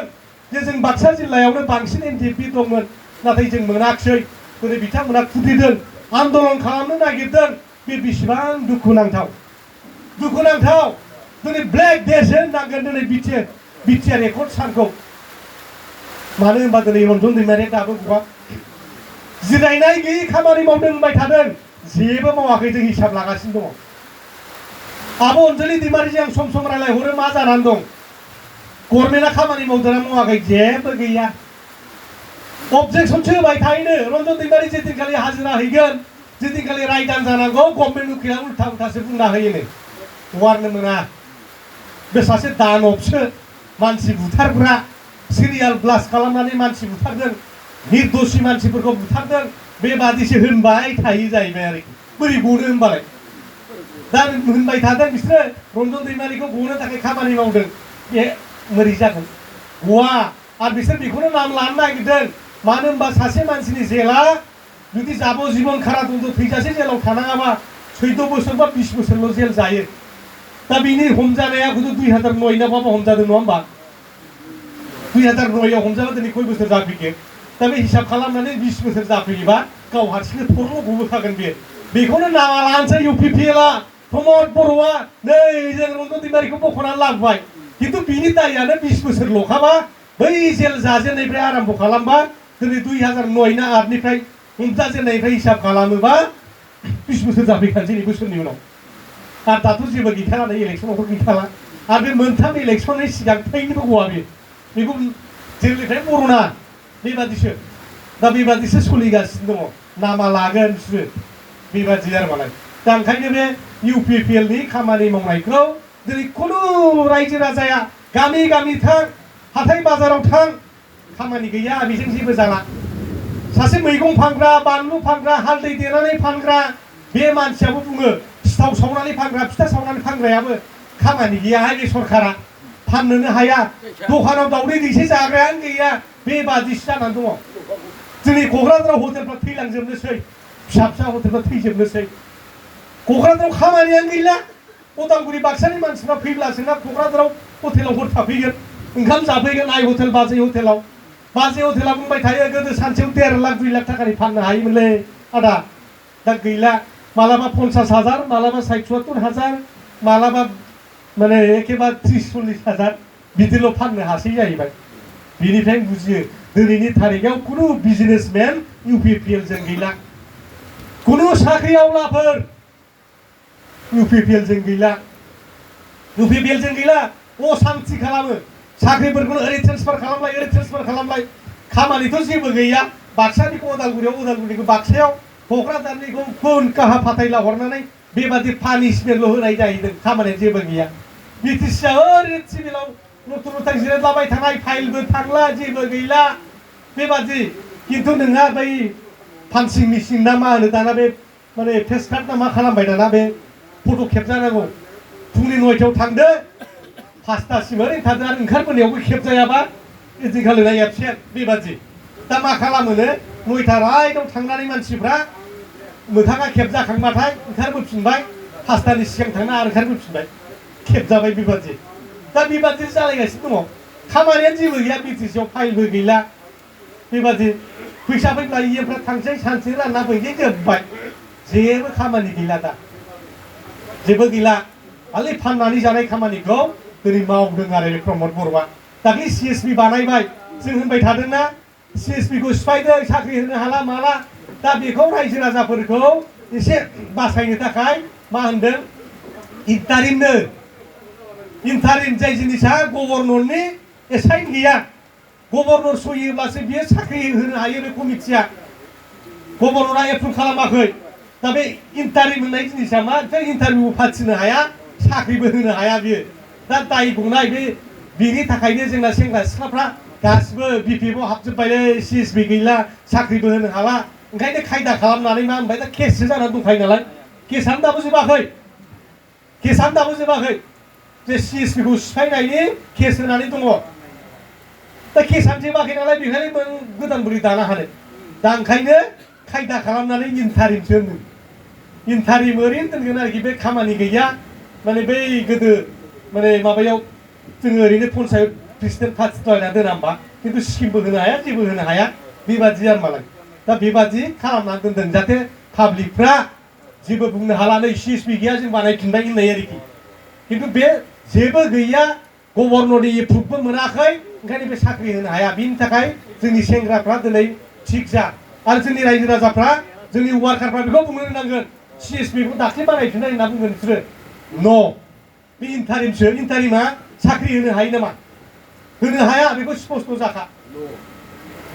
जे जों बाक्सा जिल्लायावनो बांसिन NDP दंमोन नाथाय जों मोनाखिसै दिनै बिथांमोना थुदिदों आन्दलन खालामनो नागिरदों बे बेसेबां दुखुनांथाव दिनै ब्लेक डेज होननांगोन दिनै बिटिआर रेकर्ड सानखौ मानो होनबा दिनै रन्जन दैमारिया दाबो गवा जिरायनाय गैयै खामानि मावदों होनबाय थादों जेबो मावाखै जों हिसाब लागासिनो दङ आब' अनजलि दैमारिजों आं सम सम रायलायहरो मा जानानै दं गभर्नमेन्टआ खामानि मावदोंना मावाखै जेबो गैया अबजेक्सनसो होबाय थायोनो रन्जन दैमारि जेदिनखालि हाजिरा हैगोन जेदिनखालि रायदान जानांगौ गभर्नमेन्ट उकिला उल्था बुंना होयोनो वारनो मोना बे सासे दानबसो मानसि बुथारग्रा सिरियाल ब्लास्ट खालामनानै मानसि बुथारदों निर्दोषि मानसिफोरखौ बुथारदों बेबादिसो होनबाय थायो जाहैबाय आरोखि बोरै गनो होनबालाय दा होनबाय थादों बिसोरो रन्जन दैमारिखौ गनो थाखाय खामानि मावदों बे मोरै जागोन गवा आरो बिसोर बेखौनो नाम लानो नागिरदों मानो होनबा सासे मानसिनि जेला जुदि जाब'जिबन कारादन्ड थैजासे जेलाव थानाङाबा 14 बोसोर बा 20 बोसोरल' जेल जायो दा बिनि हमजानाया 2009 ना माबा हमजादों नङा होमबा 2009 आव हमजाबा दिनै खय बोसोर जाफैखो दा बे हिसाब खालामनानै 20 बोसोर जाफैयोबा गाव हारसिंनो थरल' गबोखागोन बेखौनो नामा लानोसै UPPL-आ प्रमद बर'आ नै जों रन्जन दैमारिखौ बख'नानै लाबोबाय खिन्थु बिनि दायानो 20 बोसोरल'खाबा बै जेल जाजेननायनिफ्राय आरम्भ खालामबा दिनै 2009 ना 8 निफ्राय हमजाजेननायनिफ्राय हिसाब खालामोबा 20 बोसोर जाफैखानोसै बोसोरनि उनाव आरो दाथ' जेबो गैखाला नै इलेक्सनावबो गैखाला आरो बे मोनथाम इलेक्सननि सिगां थैनोबो गवा बेखौ जेरैनिफ्राय बर'ना बेबादिसो दा बेबादिसो सोलिगासिनो दङ नामा लागोन बिसोरो बेबादि आरो मालाय दा ओंखायनो बे UPPL नि खामानि मावनायखौ दिनै खुनु रायजो राजाया गामि गामि थां हाथाय बाजाराव थां खामानि गैया बेजों जेबो जाला सासे मैगं फानग्रा बानलु फानग्रा हालदै देनानै फानग्रा बे मानसियाबो बुङो सिथाव सावनानै फानग्रा फिथा सावनानै फानग्रायाबो खामानि गैयाहाय बे सरकारा फाननोनो हाया दखानाव दावदै दैसे जाग्रायानो गैया बेबादिसो जानानै दङ जोंनि क'क्राझाराव हटेलफ्रा थैलांजोबनोसै फिसा फिसा हटेलफ्रा थैजोबनोसै क'क्राझाराव खामानियानो गैला उदालगुरि बाक्सानि मानसिफ्रा फैब्लासोना क'क्राझाराव हटेलाव हर थाफैगोन ओंखाम जाफैगोन आइ हटेल बाजै हटेलाव बाजै हटेला बुंबाय थायो गोदो सानसेयाव 1.5 लाख 2 लाख थाखानि फाननो हायोमोनलै आदा दा गैला मालाबा 50,000 मालाबा 60-70,000 मालाबा माने एखेबारे 30-40,000 बिदिल' फाननो हासै जाहैबाय बेनिफ्राय बुजियो दिनैनि थारिखआव खुनु बिजनेसमेन UPPL जों गैला खुनु साख्रि आवलाफोर UPPL जों गैला UPPL जों गैला असान्ति खालामो साख्रिफोरखौनो ओरै ट्रेन्सफार खालामलाय खामानिथ' जेबो गैया बाक्सानिखौ उदालगुरिखौ बाक्सायाव क'क्राझारनिखौ गुन काहा फाथायला हरनानै बेबादि पानिशमेन्टल' होनाय जाहैदों खामानिया जेबो गैया BTC आ ओरैनो सिभिलाव नथुर जिरायलाबाय थानाय फाइलबो थांला जेबो गैला बेबादि खिन्थु नोंहा बै पान्सिं मेसिन ना मा होनो दाना बे माने फेस कार्ड ना मा खालामबाय दाना बे फट' खेबजानांगौ फुंनि 9टायाव थांदो 5टासिम ओरैनो थादो आरो ओंखारबोनायावबो खेबजायाबा ओइदिनखालिना एबसेन्ट बेबादि दा मा खालामोनो 9टा राइटआव थांनानै मानसिफ्रा मोखाङा खेबजाखांबाथाय ओंखारबोफिनबाय 5टानि सिगां थांना आरो ओंखारबोफिनबाय खेबजाबाय बेबादि दा बेबादि जालायगासिनो दङ खामानियानो जेबो गैया BTC आव फाइलबो गैला बेबादि फैसा फैब्ला इएफ्रा थांसै सानसे रानना फैसै जोब्बाय जेबो खामानि गैला दा जेबो गैला खालि फाननानै जानाय खामानिखौ दिनै मावदों आरो बे प्रमद बर'आ दाख्लै CSP बानायबाय जों होनबाय थादोंना CSP खौ सिफायदों साख्रि होनो हाला माला दा बेखौ रायजो राजाफोरखौ एसे बासायनो थाखाय मा होनदों इन्टारिम जाय जिनिसा गभर्नरनि एसाइन गैया गभर्नर सयोब्लासो बियो साख्रि होनो हायो बे कमिटिया गभर्नरा एप्रुभ खालामाखै दा बे इन्टारिम होननाय जिनिसा मा इन्टारभिउ फाथिनो हाया साख्रिबो होनो हाया बियो दा दाय गनाय बेनि थाखायनो जोंना सेंग्रा सिख्लाफ्रा गासिबो BPF आव हाबजोब्बायलै CSP गैला साख्रिबो होनो हाला ओंखायनो खायदा खालामनानै मा होनबाय दा केससो जानानै दंखायो नालाय केसानो दाबो जोबाखै जे CSP खौ सिफायनायनि केस होनानै दङ दा केसानो जोबाखै नालाय बेखायनो गोदान बुरि दानो हानो दा ओंखायनो खायदा खालामनानै इन्टारिमसो होनो इन्टारिम ओरैनो दोनगोन आरोखि बे खामानि गैया माने बै गोदो माने माबायाव जोङो ओरैनो पन्सायत प्रेसिडेन्ट फाथिलायना दोना होमबा खिन्थु स्किमबो होनो हाया जेबो होनो हाया बेबादि आरो मालाय दा बेबादि खालामनानै दोनदों जाहाथे पाब्लिकफ्रा जेबो बुंनो हाला नै CSP गैया जों बानायफिनबाय होननाय आरोखि खिन्थु बे जेबो गैया गभर्नरनि एप्रुभबो मोनाखै ओंखायनो बे साख्रि होनो हाया बिनि थाखाय जोंनि सेंग्राफ्रा दिनै थिग जा आरो जोंनि रायजो राजाफ्रा जोंनि वार्कारफ्रा बेखौ बुंनो रोंनांगोन CSP खौ दाख्लै बानायफिननाय होनना बुंगोन बिसोरो न' बे इन्टारिमा साख्रि होनो हायो नामा होनो हाया बेखौ स्पस्ट जाखा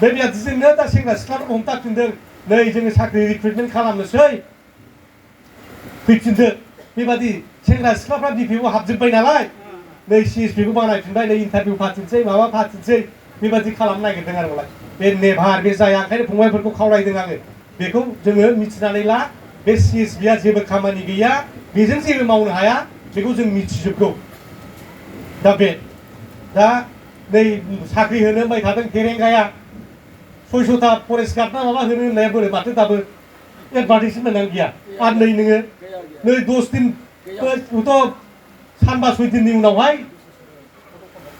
बेबादिजोंनो दा सेंग्रा सिख्लाफोरखौ हमथाफिनदों नै जोङो साख्रि रिक्रुटमेन्ट खालामनोसै फैफिनदो बेबादि सेंग्रा सिख्लाफ्रा BPF आव हाबजोब्बाय नालाय नै CSP खौ बानायफिनबाय नै इन्टारभिउ फाथिनोसै माबा फाथिनोसै बेबादि खालामनो नागिरदों आरो मालाय बे नेभार बे जाया ओंखायनो फंबायफोरखौ खावलायदों आङो बेखौ जोङो मिथिनानै ला बे CSP आ जेबो खामानि गैया बेजों जेबो मावनो हाया बेखौ जों मिथिजोबगौ दा नै साख्रि होनो होनबाय थादों गेरेंगाया 600टा फरेस्ट गार्ड ना माबा होनो होननाया बोरै माथो दाबो एडभार्टाइजमेन्ट होनानै गैया आरो नै नोङो नै 10 दिनथ' सानबा 6 दिननि उनावहाय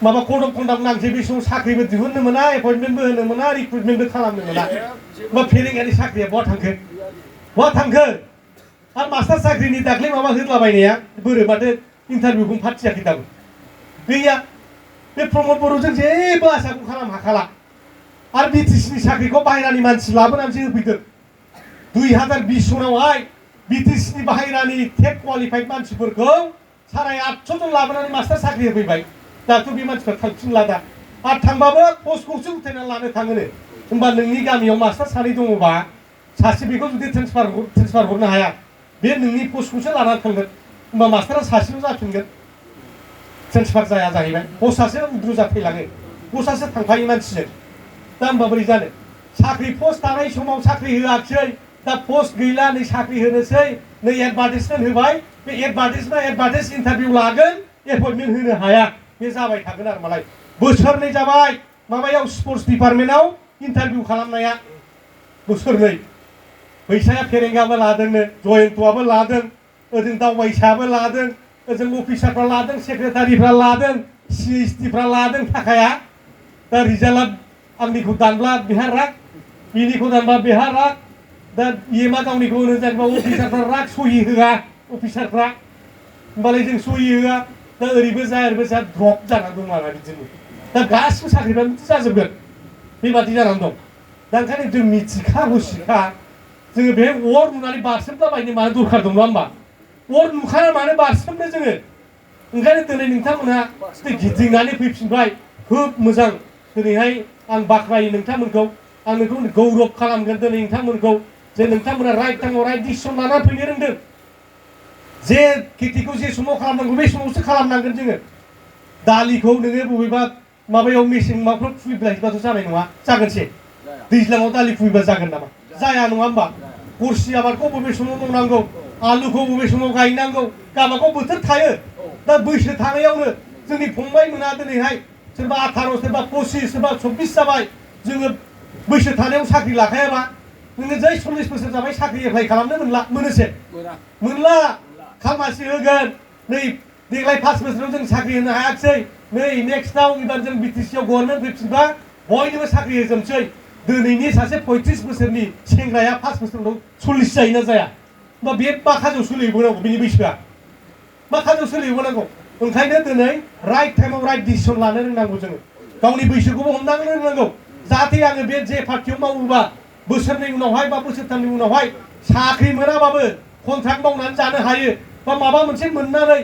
माबा कड अफ कन्डाक्ट नांसै बे समाव साख्रिबो दिहुननो मोना एपइन्टमेन्टबो होनो मोना रिक्रुटमेन्टबो खालामनो मोना होमबा फेरेंगानि साख्रिया बहा थांखो आरो मास्टार साख्रिनि दाख्लै माबा होदलाबायनाया बोरै माथो इन्टारभिउखौनो फाथियाखै दाबो गैया बे प्रमद बर'जों जेबो आसाखौ खालामनो हाखाला आरो BTC नि साख्रिखौ बाहेरानि मानसि लाबोनानैसो होफैदों 2020 सनावहाय BTC नि बाहेरानि टेट क्वालिफाइड मानसिफोरखौ 850 जन लाबोनानै मास्टार साख्रि होफैबाय दाथ' बे मानसिफ्रा थांफिनला दा आरो थांबाबो पस्टखौसो उथायनानै लानो थाङोनो होमबा नोंनि गामियाव मास्टार सानै दङबा सासे बेखौ जुदि ट्रेन्सफार हरनो हाया बे नोंनि पस्टखौसो लानानै थांगोन होमबा मास्टारा सासेल' जाफिनगोन ट्रेन्सफार जाया जाहैबाय पस्टआसो उद्रु जाफैलाङो पस्टआसो थांफायो मानसिजों दा होमबा बोरै जानो साख्रि पस्ट थानाय समाव साख्रि होआखिसै दा पस्ट गैला नै साख्रि होनोसै नै एडभार्टाइजमेन्ट होबाय बे एडभार्टाइज इन्टारभिउ लागोन एपइन्टमेन्ट होनो हाया बे जाबाय थागोन आरो मालाय बोसोरनै जाबाय माबायाव स्पर्ट्स डिपार्टमेन्टआव इन्टारभिउ खालामनाया बोसोरनै फैसाया फेरेंगाबो लादोंनो जयन्तआबो लादों ओजों दावबायसायाबो लादों ओजों अफिसारफ्रा लादों सेक्रेटारिफ्रा लादों CSDफ्रा लादों थाखाया दा रिजाल्टआ आंनिखौ दानब्ला बेहा राग बिनिखौ दानब्ला बेहा राग दा मा गावनिखौ होनो जेनेबा अफिसारफ्रा राग सहि होआ अफिसारफ्रा होमबालाय जों सहि होआ दा ओरैबो जाया द्रप जानानै दं आरो बिदिनो दा गासिबो साख्रिफ्रा बिदि जाजोबगोन बेबादि जानानै दं दा ओंखायनो जों मिथिखा हसिखा जोङो बे अर नुनानै बारसोमलाबायनो मानो दरखार दं नङा होमबा अर नुखाना मानो बारसोमनो जोङो ओंखायनो दिनै नोंथांमोनहा गिदिंनानै फैफिनबाय खोब मोजां दिनैहाय आं बाख्नायो नोंथांमोनखौ आं नोंखौ गौरब खालामगोन दिनै नोंथांमोनखौ जे नोंथांमोना राइट टाइमाव राइट डिसिसन लानानै फैनो रोंदों जे खेथिखौ जे समाव खालामनांगौ बे समावसो खालामनांगोन जोङो दालिखौ नोङो बबेबा माबायाव मेसें माबाफ्राव खुबैब्लाथ' जानाय नङा जागोनसे दैज्लाङाव दालि खुबैबा जागोन नामा जाया नङा होमबा गरसि आबादखौ बबे समाव मावनांगौ आलुखौ बबे समाव गायनांगौ गावबागाव बोथोर थायो दा बैसो थानायावनो जोंनि फंबायमोना दिनैहाय सोरबा 18 सोरबा 25 सोरबा 24 जाबाय जोङो बैसो थानायाव साख्रि लाखायाबा नोङो जै 40 बोसोर जाबाय साख्रि एप्लाइ खालामनो मोनोसे मोनला खालमासि होगोन नै देग्लाय 5 बोसोराव जों साख्रि होनो हायाखिसै नै नेक्स्टआव एबार जों बिटिसिआव गभर्नमेन्ट फैफिनबा बयनोबो साख्रि होजोबसै दिनैनि सासे 35 बोसोरनि सेंग्राया 5 बोसोराव 40 जायोना जाया होमबा बे मा खाजों सोलिबोनांगौ बेनि बैसोआ मा खाजों सोलिबोनांगौ ओंखायनो दिनै राइट टाइमाव राइट डिसिसन लानो रोंनांगौ जोङो गावनि बैसोखौबो हमदांनो रोंनांगौ जाहाथे आङो बे जे पार्टियाव मावोबा बोसोरनै उनावहाय बा बोसोरथामनि उनावहाय साख्रि मोनाबाबो कन्ट्राक्ट मावनानै जानो हायो बा माबा मोनसे मोननानै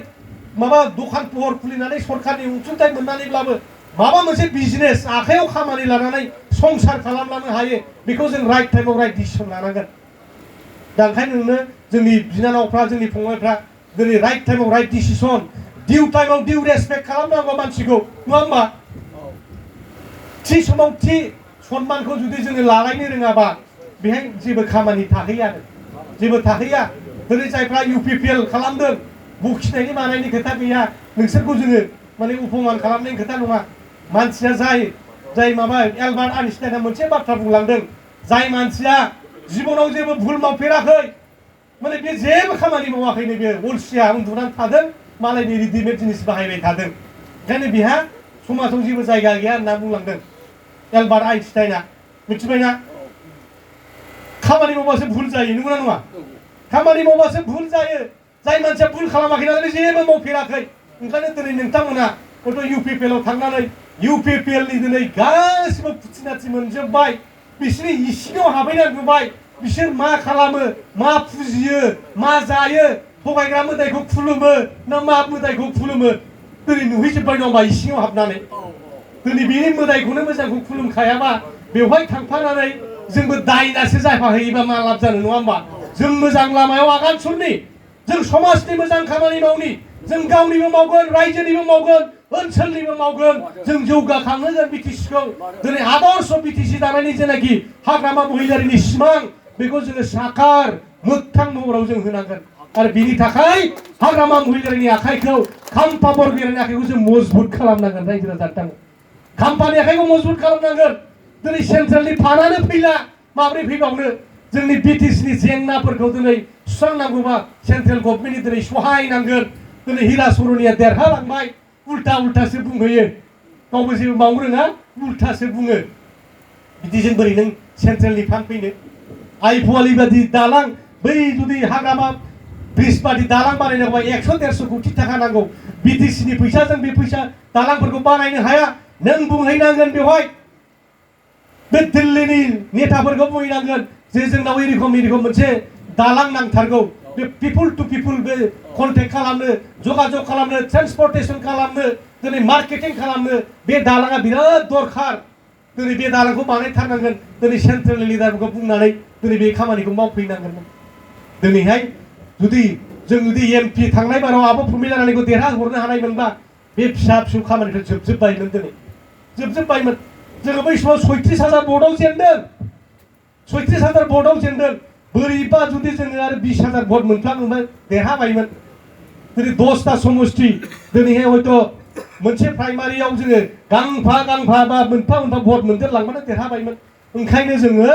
माबा दखान पहर खुलिनानै सरकारनि अनसुंथाइ मोननानैब्लाबो माबा मोनसे बिजनेस आखायाव खामानि लानानै संसार खालामलांनो हायो बेखौ जों राइट टाइमाव राइट डिसिसन लानांगोन दा ओंखायनो नोंनो जोंनि बिनानावफ्रा जोंनि फंबायफ्रा दिनै राइट टाइमाव राइट डिसिसन डिउ टाइमाव डिउ रेसपेक्ट खालामनांगौ मानसिखौ नङा होमबा थि समाव थि सनमानखौ जुदि जोङो लालायनो रोङाबा बेहाय जेबो खामानि थाहैया जेबो थाहैया दिनै जायफ्रा UPPL खालामदों बखिनायनि मानायनि खोथा गैया नोंसोरखौ जोङो माने उपमान खालामनायनि खोथा नङा मानसिया जाय माबा एलबार्ट आइनस्टाइनआ मोनसे बाथ्रा बुंलांदों जाय मानसिया जिबनाव जेबो भुल मावफेराखै माने बे जेबो खामानि मावाखैनो बे अलसिया उन्दुनानै थादों मालायनि रेडिमेड जिनिस बाहायबाय थादों ओंखायनो बेहा समाजाव जेबो जायगा गैया होनना बुंलांदों एलबार्ट आइनस्टाइनआ मिथिबायना खामानि मावबासो भुल जायो नंगौना नङा खामानि मावबासो भुल जायो जाय मानसिया भुल खालामाखै नालाय जेबो मावफेराखै ओंखायनो दिनै नोंथांमोना हयथ' UPPLआव थांनानै UPPLनि दिनै गासिबो फुथिनाथि मोनजोब्बाय बिसोरनि इसिङाव हाबहैनानै नुबाय बिसोर मा खालामो मा फुजियो मा जायो थगायग्रा मोदायखौ खुलुमो ना मा मोदायखौ खुलुमो दिनै नुहैजोब्बाय नङा होमबा इसिङाव हाबनानै दिनै बेनि मोदायखौनो मोजांखौ खुलुमखायाबा बेवहाय थांफानानै जोंबो दायनासो जाफाहैयोबा मा लाब जानो नङा होमबा जों मोजां लामायाव आगान सुरनि जों समाजनि मोजां खामानि मावनि जों गावनिबो मावगोन रायजोनिबो मावगोन ओनसोलनिबो मावगोन जों जौगाखांहोगोन बिटिसिखौ दिनै आदर्श बिटिसि दानायनि जेनाखि हाग्रामा महिलारिनि सिमां बेखौ जोङो साकार मोगथां महराव जों होनांगोन आरो बिनि थाखाय हाग्रामा महिलारिनि आखाइखौ खाम्फा बरगयारिनि आखाइखौ जों मजबुत खालामनांगोन रायजो राजानो खाम्फानि आखाइखौ मजबुत खालामनांगोन दिनै सेन्ट्रेलनि फानानो फैला माब्रै फैबावनो जोंनि बिटिसिनि जेंनाफोरखौ दिनै सुस्रांनांगौबा सेन्ट्रेल गभर्नमेन्टनि दिनै सहाय नांगोन दिनै हिरा सरनिया देरहालांबाय उल्टासो बुंहैयो गावबो जेबो मावनो रोङा उल्टासो बुङो बिदिजों बोरै नों सेन्ट्रेलनि फान्ड फैनो आइफवालि बादि दालां बै जुदि हाग्रामा ब्रिज बादि दालां बानायनांगौबा 100-150 कोटि थाखा नांगौ बिटिसिनि फैसाजों बे फैसा दालांफोरखौ बानायनो हाया नों बुंहैनांगोन बेवहाय बे दिल्लीनि नेताफोरखौ बुंहैनांगोन जे जोंनाव एरखम मोनसे दालां नांथारगौ बे पिपुल टु पिपुल बे कन्टेक्ट खालामनो जगाजग खालामनो ट्रेन्सपर्टेसन खालामनो दिनै मार्केटिं खालामनो बे दालाङा बिराद दरखार दिनै बे दालांखौ बानायथारनांगोन दिनै सेन्ट्रेल लिडारफोरखौ बुंनानै दिनै बे खामानिखौ मावफैनांगोन दिनैहाय जुदि जों जुदि एमपि थांनाय बाराव आब' प्रमिला रानीखौ देरहाहरनो हानायमोनबा बे फिसा फिसौ खामानिफ्रा जोबजोब्बायमोन दिनै जोबजोब्बायमोन जोङो बै समाव 36,000 भटआव जेनदों 36,000 भटआव जेनदों बोरैबा जुदि जोङो आरो 20,000 भट मोनफ्लाङोमोन देरहाबायमोन दिनै 10टा समष्टि दिनैहाय हयथ' मोनसे प्राइमारियाव जोङो गांफा गांफा बा मोनफा मोनफा भट मोनदेरलांबानो देरहाबायमोन ओंखायनो जोङो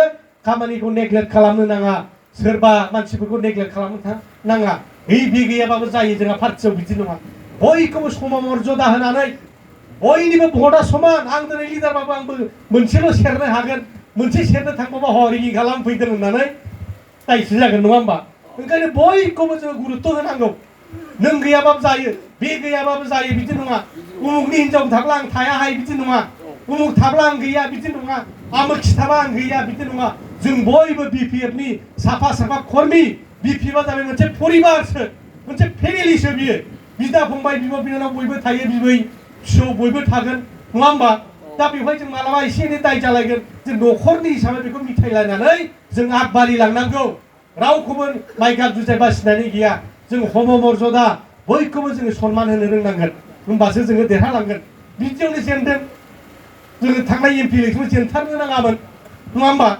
खामानिखौ नेग्लेक्ट खालामनो नाङा सोरबा मानसिफोरखौ नेग्लेक्ट खालामनो नाङा बे गैयाबाबो जायो जोंहा पार्टियाव बिदि नङा बयखौबो सममर्यादा होनानै बयनिबो भटआ समान आं दिनै लिडारबाबो आंबो मोनसेल' सेरनो हागोन मोनसे सेरनो थांबाबा हरिगि खालामफैदों होननानै दायसो जागोन नङा होमबा ओंखायनो बयखौबो जोङो गुरुत्व होनांगौ नों गैयाबाबो जायो बे गैयाबाबो जायो बिदि नङा उमुकनि हिनजाव थाब्ला आं थायाहाय बिदि नङा उमुक थाब्ला आं गैया बिदि नङा आमुक खिथाबा आं गैया बिदि नङा जों बयबो बिपिएफनि साफा साफा कर्मि बिपिएफआ जाबाय मोनसे परिबारसो मोनसे फेमिलिसो बियो बिदा फंबाय बिब' बिनानाव बयबो थायो बिबै फिसौ बयबो थागोन नङा होमबा दा बेवहाय जों मालाबा एसे एनै दाय जालायगोन जों न'खरनि हिसाबै बेखौ मिथायलायनानै जों आगबारि लांनांगौ रावखौबो माइगाब जुजाय बासिनानै गैया जों सममर्यादा बयखौबो जोङो सनमान होनो रोंनांगोन होमबासो जोङो देरहालांगोन बिदियावनो जेनदों जोङो थांनाय एमपि इलेक्सन जेनथारनो नाङामोन नङा होमबा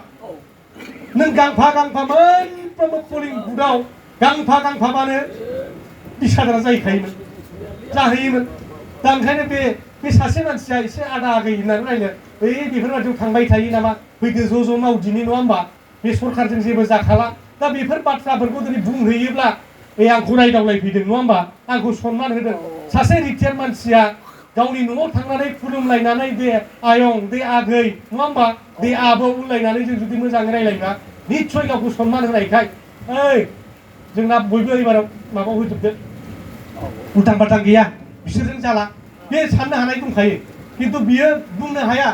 नों गांफा गांफा मोनफ्रोमबो पलिं बुथआव गांफा गांफाबानो 20,000 जाहैखायोमोन जाहैयोमोन दा ओंखायनो बे सासे मानसिया एसे आदा आगै होननानै रायनो बेफोरबायदियाव थांबाय थायो नामा फैदो ज' मावदिनि नङा होमबा बे सरखारजों जेबो जाखाला दा बेफोर बाथ्राफोरखौ दिनै बुंहैयोब्ला आंखौ रायदावलायफैदों नङा होमबा आंखौ सनमान होदों सासे रिटायार्ड मानसिया गावनि न'आव थांनानै खुलुमलायनानै दे आयं दे आगै नङा होमबा दे आबौ होनलायनानै जों जुदि मोजाङै रायलायोबा निस्सय गावखौ सनमान होनायखाय जोंना बयबो एबाराव माबा होजोबदो उल्टां फाल्टां गैया बिसोरजों जाला बे साननो हानाय दंखायो खिन्थु बियो बुंनो हाया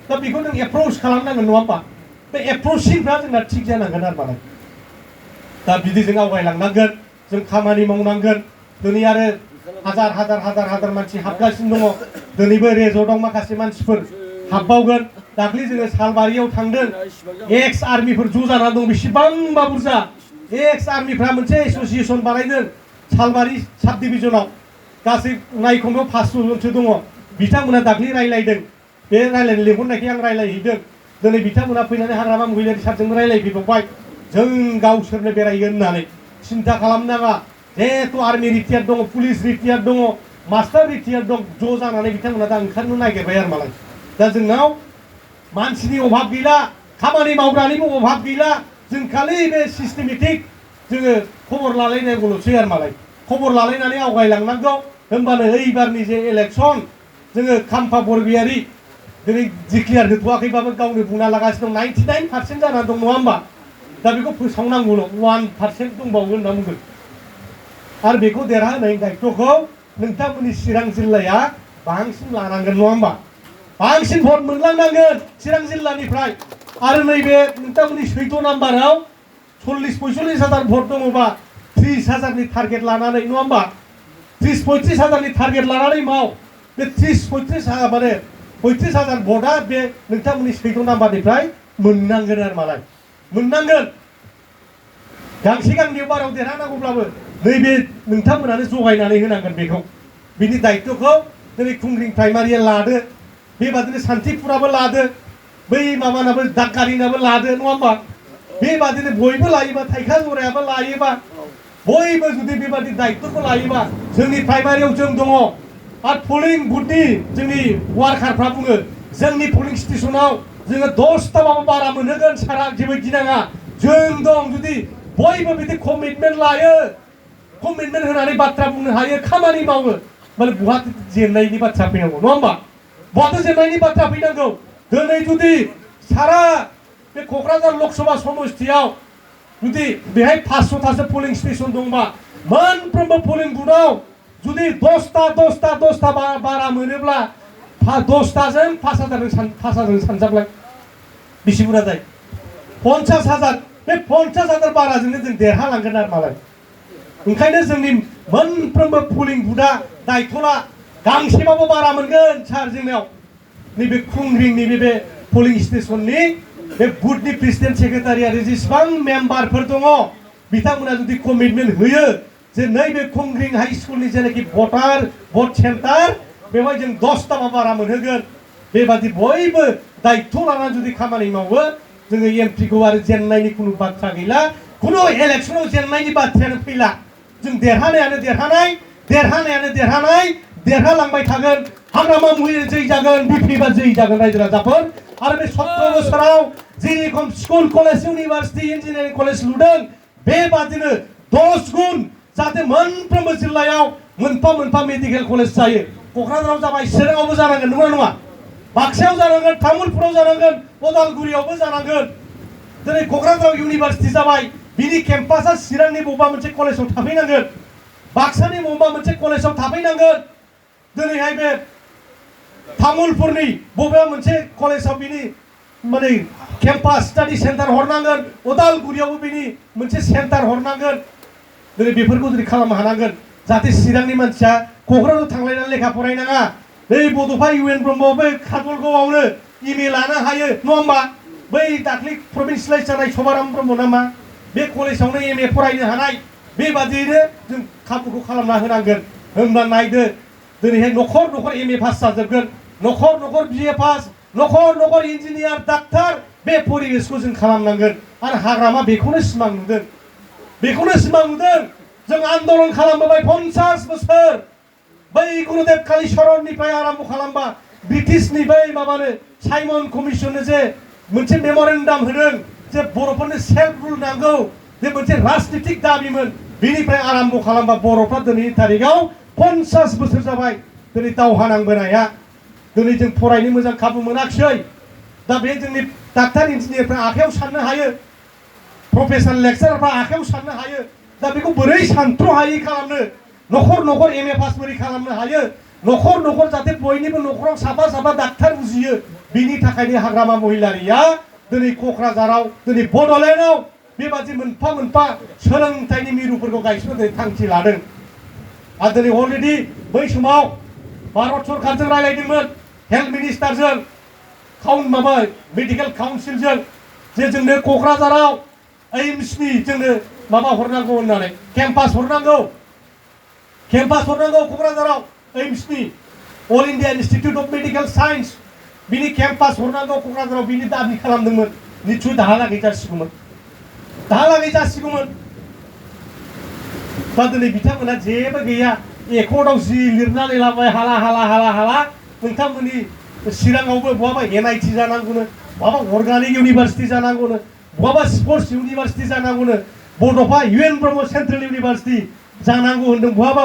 दा बेखौ नों एप्रोच खालामनांगोन नङा होमबा बे एप्रोचिंफ्रा जोंना थिग जानांगोन आरो मालाय दा बिदि जों आवगायलांनांगोन जों खामानि मावनांगोन दिनै आरो हाजार मानसि हाबगासिनो दङ दिनैबो रेजर्टआव माखासे मानसिफोर हाबबावगोन दाख्लै जोङो सालबारियाव थांदों एक्स आर्मिफोर ज' जानानै दं बेसेबांबा बुरजा एक्स आर्मिफ्रा मोनसे एस'सिएसन बानायदों सालबारि साब डिभिजनाव गासै नायखौनो 500 जनसो दङ बिथांमोना दाख्लै रायलायदों बे रायलायनो लेंहरनायखाय आं रायलायहैदों दिनै बिथांमोना फैनानै हाग्रामा महिलारि सारजोंबो रायलायफैबावबाय जों गावसोरनो बेरायगोन होननानै सिन्था खालामनाङा जेहेतु आर्मि रिटायार्ड दङ पुलिस रिटायार्ड दङ मास्टार रिटायार्ड दं ज' जानानै बिथांमोना दा ओंखारनो नागिरबाय आरो मालाय दा जोंनाव मानसिनि अभाब गैला खामानि मावग्रानिबो अभाब गैला जों खालि बे सिस्टेमेटिक जोङो खबर लालायनांगौल'सै आरो मालाय खबर लालायनानै आवगायलांनांगौ होमबानो ओइबारनि जे इलेक्सन जोङो खाम्फा बरगयारि दिनै डिक्लेयार होथ'वाखैबाबो गावनो बुंना लागासिनो दं 99% जानानै दं नङा होमबा दा बेखौ फोसावनांगौल' 1% दंबावो होनना बुंदों आरो बेखौ देरहाहोनायनि दायित्वखौ नोंथांमोननि चिरां जिल्लाया बांसिन लानांगोन नङा होमबा बांसिन भट मोनलांनांगोन चिरां जिल्लानिफ्राय आरो नैबे नोंथांमोननि 14 नाम्बाराव 40-45,000 भट दङबा 30,000नि टारगेट लानानै नङा होमबा 30-35,000नि टारगेट लानानै माव बे 30-35,000 माने 35,000 भटआ बे नोंथांमोननि 14 नाम्बारनिफ्राय मोननांगोन आरो मालाय मोननांगोन गांसे गांनैयाव बाराव देरहानांगौब्लाबो नैबे नोंथांमोनानो जगायनानै होनांगोन बेखौ बिनि दायित्वखौ दिनै खुंग्रिं प्राइमारिया लादो बेबादिनो सान्तिपुराबो लादो बै माबानाबो दादगारिनाबो लादो नङा होमबा बेबादिनो बयबो लायोबा थाइखा जरायाबो लायोबा बयबो जुदि बेबादि दायित्वखौ लायोबा जोंनि प्राइमारियाव जों दङ आरो पलिं बुथनि जोंनि वार्कारफ्रा बुङो जोंनि पलिं स्टेसनाव जोङो 10टाबाबो बारा मोनहोगोन सारा जेबो गिनाङा जों दं जुदि बयबो बिदि कमिटमेन्ट लायो कमिटमेन्ट होनानै बाथ्रा बुंनो हायो खामानि मावो माने बहा जेननायनि बाथ्रा फैनांगौ नङा होमबा बहाथो जेननायनि बाथ्रा फैनांगौ दिनै जुदि सारा बे क'क्राझार लकसभा समस्तियाव जुदि बेहाय 500टासो पलिं स्टेसन दंबा मोनफ्रोमबो पलिं बुथआव जुदि 10टा बारा मोनोब्ला 10टाजों 5,000 सानजाबलाय बेसे बुरजा जायो 50,000 बे 50,000 बाराजोंनो जों देरहालांगोन आरो मालाय ओंखायनो जोंनि मोनफ्रोमबो पुलिं बुथआ दायथ'ला गांसेबाबो बारा मोनगोन सार जोंनाव नैबे खुंग्रिंनि बे पुलिं स्टेशननि बे बुथनि प्रेसिडेन्ट सेक्रेटारि आरो जेसेबां मेम्बारफोर दङ बिथांमोना जुदि कमिटमेन्ट होयो जे नैबे खुंग्रिं हाई स्कुलनि जेनाखि भट सेन्टार बेवहाय जों 10टाबा बारा मोनहोगोन बेबादि बयबो दायथ' लानानै जुदि खामानि मावो जोङो एमपिखौ आरो जेननायनि खुनु बाथ्रा गैला खुनु इलेक्सनाव जेननायनि बाथ्रायानो फैला जों देरहानायानो देरहानाय देरहालांबाय थागोन हाग्रामा मुहिर जै जागोन बिपिएफआ जै जागोन रायजो राजाफोर आरो बे 17 बोसोराव जेरखम school college university engineering college लुदों बेबादिनो 10 गुन जाहाथे मोनफ्रोमबो जिल्लायाव मोनफा मेडिकेल कलेज जायो क'क्राझाराव जाबाय चिराङावबो जानांगोन नंगौना नङा बाक्सायाव जानांगोन तामुलपुराव जानांगोन उदालगुरियावबो जानांगोन दिनै क'क्राझाराव इउनिभार्सिटि जाबाय बिनि केम्पासआ चिरांनि बबेबा मोनसे कलेजाव थाफैनांगोन बाक्सानि बबेबा मोनसे कलेजाव थाफैनांगोन दिनैहाय बे तामुलपुरनि बबेबा मोनसे कलेजाव बिनि माने केम्पास स्टाडि सेन्टार हरनांगोन उदालगुरियावबो बिनि मोनसे सेन्टार हरनांगोन दिनै बेफोरखौ जुदि खालामनो हानांगोन जाहाथे चिरांनि मानसिया क'क्राझाराव थांलायनानै लेखा फरायनाङा बै बड'फा इउएन ब्रह्म बै काजलगावआवनो एमए लानो हायो नङा होमबा बै दाख्लै प्रभिन्सियेलाइज जानाय सभाराम ब्रह्म नामा बे कलेजावनो एमए फरायनो हानाय बेबादियैनो जों खाबुखौ खालामना होनांगोन होमब्ला नायदो दिनैहाय न'खर एमए पास जाजोबगोन न'खर बिए पास न'खर इन्जिनियार डाक्टार बे परिबेसखौ जों खालामनांगोन आरो हाग्रामा बेखौनो सिमां नुदों जों आन्दोलन खालामबोबाय 50 बोसोर बै गुरुदेब कालीचरणनिफ्राय आरम्भ खालामबा ब्रिटिशनि बै माबानो साइमन कमिसननो जे मोनसे मेम'रेन्डाम होदों जे बर'फोरनो सेल्फ रुल नांगौ जे मोनसे राजनितिक दाबिमोन बेनिफ्राय आरम्भ खालामबा बर'फ्रा दिनैनि तारिखाव 50 बोसोर जाबाय दिनै दावहा नांबोनाया दिनै जों फरायनो मोजां खाबु मोनाखिसै दा बे जोंनि डाक्टार इन्जिनियारफ्रा आखायाव साननो हायो प्रफेसार लेक्चारारफ्रा आखायाव साननो हायो दा बेखौ बोरै सानथ्र'हायै खालामनो न'खर एमए पास बोरै खालामनो हायो न'खर जाहाथे बयनिबो न'खराव साफा डाक्टार उजियो बिनि थाखायनो हाग्रामा महिलारिया दिनै क'क्राझाराव दिनै बड'लेण्डआव बेबादि मोनफा सोलोंथाइनि मिरुफोरखौ गायसननो दिनै थांखि लादों आरो दिनै अलरेडि बै समाव भारत सरकारजों रायलायदोंमोन हेल्थ मिनिस्टारजों मेडिकेल काउन्सिलजों जे जोंनो क'क्राझाराव एइम्सनि जोंनो माबा हरनांगौ होननानै केम्पास हरनांगौ क'क्राझाराव एइम्सनि all India institute of medical science बिनि केम्पास हरनांगौ क'क्राझाराव बिनि दाबि खालामदोंमोन निस्सय दाहालागै जासिगौमोन दा दिनै बिथांमोना जेबो गैया एकर्डआव जि लिरनानै लाबाय हाला नोंथांमोननि चिराङावबो बहाबा एनआइटि जानांगौनो बहाबा अर्गानिक इउनिभार्सिटि जानांगौनो बहाबा स्पर्ट्स इउनिभार्सिटि जानांगौनो बड'फा इउएन ब्रह्म सेन्ट्रेल इउनिभार्सिटि जानांगौ होनदों बहाबा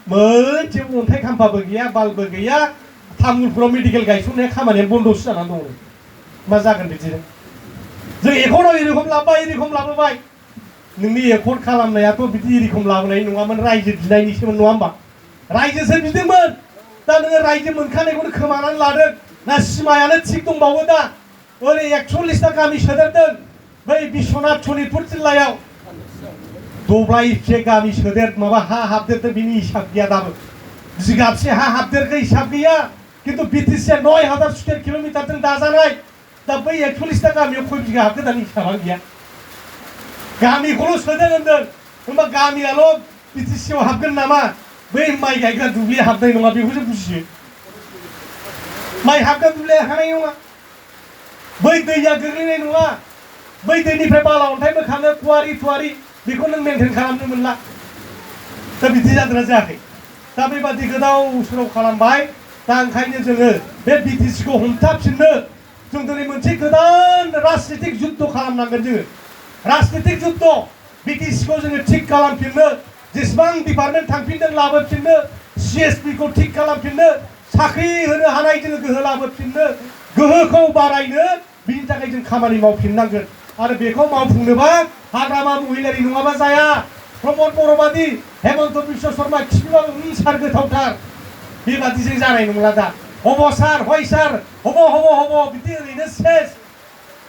मोनसे अन्थाइ खाम्फाबो गैया बालबो गैया तामुलपुराव मेडिकेल गायसननाया खामानिया बन्द'सो जानानै दङ मा जागोन बिदिनो जों एकर्डआव एरखम लाबोबाय नोंनि एकर्ड खालामनायाथ' बिदि एरखम लाबोनाय नङामोन रायजो बिनायनिसोमोन नङा होमबा रायजोसो बिदोंमोन दा नोङो रायजो मोनखानायखौनो खोमानानै लादों ना सिमायानो थिग दंबावो दा ओरै 41टा गामि सोदेरदों बै बिश्वनाथ सनितपुर जिल्लायाव दब्लायसे गामि सोदेर माबा हा हाबदेरदों बिनि हिसाब गैया दाबो जिगाबसे हा हाबदेरखौ हिसाब गैया किन्तु बिटिसिआ 9000 स्कुवेर किल'मिटारजों दाजानाय दा बै 41टा गामियाव खय बिगा हाबदों दानि हिसाबानो गैया गामिखौल' सोदों होनदों होमबा गामियाल' बिटिसिआव हाबगोन नामा बै माइ गायग्रा दुब्लिया हाबनाय नङा बेखौसो बुजियो माइ हाबग्रा दुब्लिया हानाय नङा बै दैया गोग्लैनाय नङा बै दैनिफ्राय बाला अन्थाइ बोखाङो कुवारि बेखौ नों मेनटेन खालामनो मोनला दा बिदि जादोंना जायाखै दा बेबादि गोदाव सोराव खालामबाय दा ओंखायनो जोङो बे बिटिसिखौ हमथाफिननो जों दिनै मोनसे गोदान राजनितिक जुद्ध खालामनांगोन जोङो राजनितिक जुद्ध बिटिसिखौ जोङो थिग खालामफिननो जेसेबां डिपार्टमेन्ट थांफिनदों लाबोफिननो सिएसपिखौ थिग खालामफिननो साख्रि होनो हानाय जोङो गोहो लाबोफिननो गोहोखौ बारायनो बिनि थाखाय जों खामानि मावफिननांगोन आरो बेखौ मावफुंनोबा हाग्रामा महिलारि नङाबा जाया प्रमद बर'बादि हेमन्त बिश्व शर्मा खिफिबाबो सार गोथावथार बेबादिजों जानाय नंला दा हब सार हय सार हब बिदि ओरैनो सेस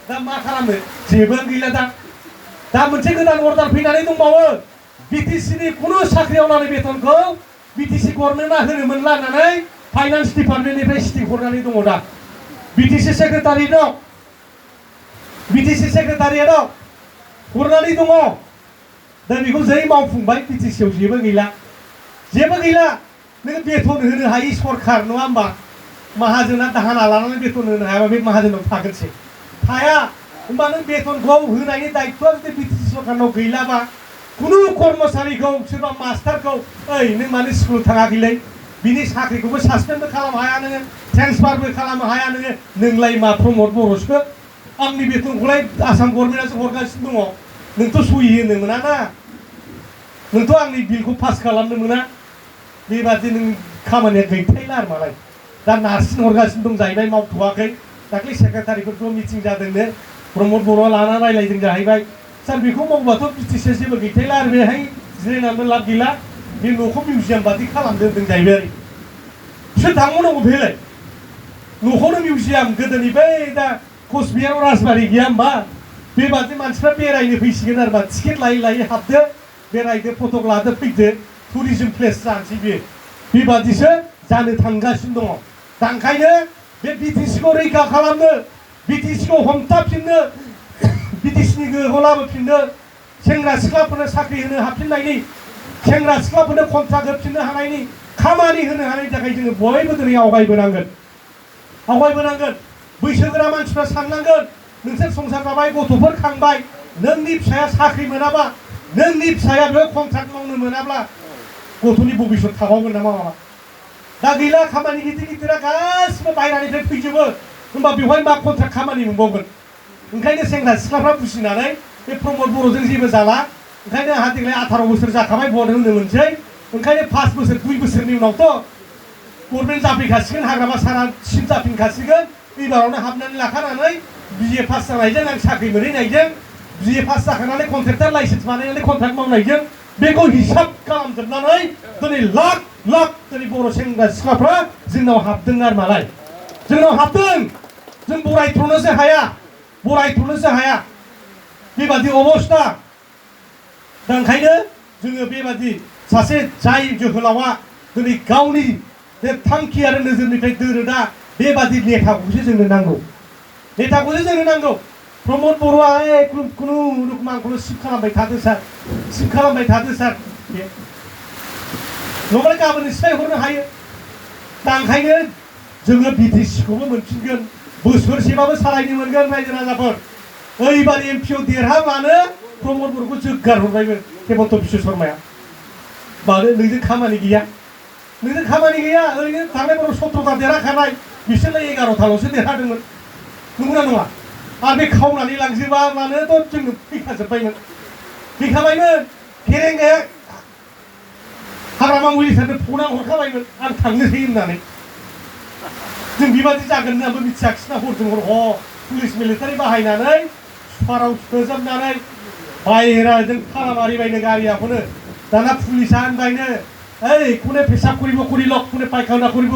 दा मा खालामनो जेबो गैला दा मोनसे गोदान अर्डार फैनानै दंबावो बिटिसिनि कुनु साख्रियावलानि बेथनखौ बिटिसि गभर्नमेन्टआ होनो मोनला होननानै फाइनान्स डिपार्टमेन्टनिफ्राय स्टिक हरनानै दङ दा बिटिसि सेक्रेटारि दं बिटिसि सेक्रेटारिया दं हरनानै दङ दा बेखौ जै मावफुंबाय बिटिसिआव जेबो गैला नोङो बेथन होनो हायि सरखार नङा होमबा माहाजोना दाहाना लानानै बेथन होनो हायाबा बे माहाजोनाव थागोनसै थाया होमबा नों बेथनखौ होनायनि दायित्वआ जुदि बिटिसि सरखारनाव गैलाबा कुनु कर्मचारिखौ सोरबा मास्टारखौ ओइ नों मानो स्कुलाव थाङाखैलै बिनि साख्रिखौबो सासपेन्डबो खालामनो हाया नोङो ट्रेन्सफारबो खालामनो हाया नोंलाय मा प्रमद बर'सो आंनि बेथनखौलाय आसाम गभर्नमेन्टआसो हरगासिनो दङ नोंथ' सहि होनो मोना ना नोंथ' आंनि बिलखौ पास खालामनो मोना बेबादि नों खामानिया गैथायला आरो मालाय दा नारसिन हरगासिनो दं जाहैबाय मावथ'वाखै दाख्लै सेक्रेटारिफोरखौ मिटिं जादोंनो प्रमद बर'आ लाना रायलायदों जाहैबाय सार बेखौ मावबाथ' बिटिसिआ जेबो गैथायला आरो बेहाय जिरायनानैबो लाब गैला बे न'खौ मिउजियाम बादि खालामदों होनदों जाहैबाय सोर थांबावनांगौ बेलाय न'खौनो मिउजियाम गोदोनि बै दा कचबिहाराव राजबारि गैया होमबा बेबादि मानसिफ्रा बेरायनो फैसिगोन आरो मा टिकेट लायै लायै हाबदो बेरायदो फटक लादो फैदो टुरिजम प्लेस जानोसै बेबादिसो जानो थांगासिनो दङ दा ओंखायनो बे बिटिसिखौ रैखा खालामनो बिटिसिखौ हमथाफिननो बिटिसिनि गोहोखौ लाबोफिननो सेंग्रा सिख्लाफोरनो साख्रि होनो हाफिननायनि सेंग्रा सिख्लाफोरनो कन्ट्राक्ट होफिननो हानायनि खामानि होनो हानायनि थाखाय जोङो बयबो दिनै आवगायबोनांगोन बैसोगोरा मानसिफ्रा साननांगोन नोंसोर संसार जाबाय गथ'फोर खांबाय नोंनि फिसाया साख्रि मोनाबा नोंनि फिसाया बेयाव कन्ट्राक्ट मावनो मोनाब्ला गथ'नि भबिष्यत थाबावगोन ना मावा दा गैला खामानि गिदिर गिदिरा गासिबो बायह्रानिफ्राय फैजोबो होमबा बेवहाय मा कन्ट्राक्ट खामानि मोनबावगोन ओंखायनो सेंग्रा सिख्लाफ्रा बुजिनानै बे प्रमद बर'जों जेबो जाला ओंखायनो आंहा देग्लाय 18 बोसोर जाखाबाय भट होनो मोनसै ओंखायनो 5 बोसोर 2 बोसोरनि उनावथ' गभर्नमेन्ट जाफैखासिगोन हाग्रामा सारासिम जाफिनखासिगोन एबारावनो हाबनानै लाखानानै बिए पास जानायजों आं साख्रि मोनहैनायजों बिए पास जाखानानै कन्ट्रेक्टर लाइसेन्स बानायनानै कन्ट्राक्ट मावनायजों बेखौ हिसाब खालामजोबनानै दिनै लाख लाख दिनै बर' सेंग्रा सिख्लाफ्रा जोंनाव हाबदों आरो मालाय जोंनाव हाबदों जों बरायथ'नोसो हाया बेबादि अबस्था दा ओंखायनो जोङो बेबादि सासे जाय जोहोलावा दिनै गावनि बे थांखि आरो नोजोरनिफ्राय दोरोदा बेबादि नेताखौसो जोंनो नांगौ प्रमद बर'आ खुनु रोखोम आंखौल' सिप खालामबाय थादो सार नङाब्ला गाबोन सिफायहरनो हायो दा ओंखायनो जोङो बिटिसिखौबो मोनफिनगोन बोसोरसेबाबो सालायनो मोनगोन रायजो राजाफोर ओइबार एमपिआव देरहाब्लानो प्रमद बर'खौ जोग्गार हरबायमोन हेमन्त बिश्व शर्माया मानो नोंजों खामानि गैया ओरैनो थांनाय बर' 17ता देरहाखानाय बिसोरलाय 11ताल'सो देरहादोंमोन नंगौना नङा आरो बे खावनानै लांजोबाब्लानोथ' जोंनो फैखाबायमोन फेरेंगाया हाग्रामा मुलिसानो फना हरखाबायमोन आं थांनोसै होननानै जों बेबादि जागोन होननाबो मिथियाखिसैना हरजों हर पुलिस मिलिटारि बाहायनानै सुपाराव सोजोबनानै बाहेराजों ताला मारिबायनो गारियाखौनो दाना पुलिसा होनबायनो ओइ कोने पेशाब करिब कोने पायखाना करिब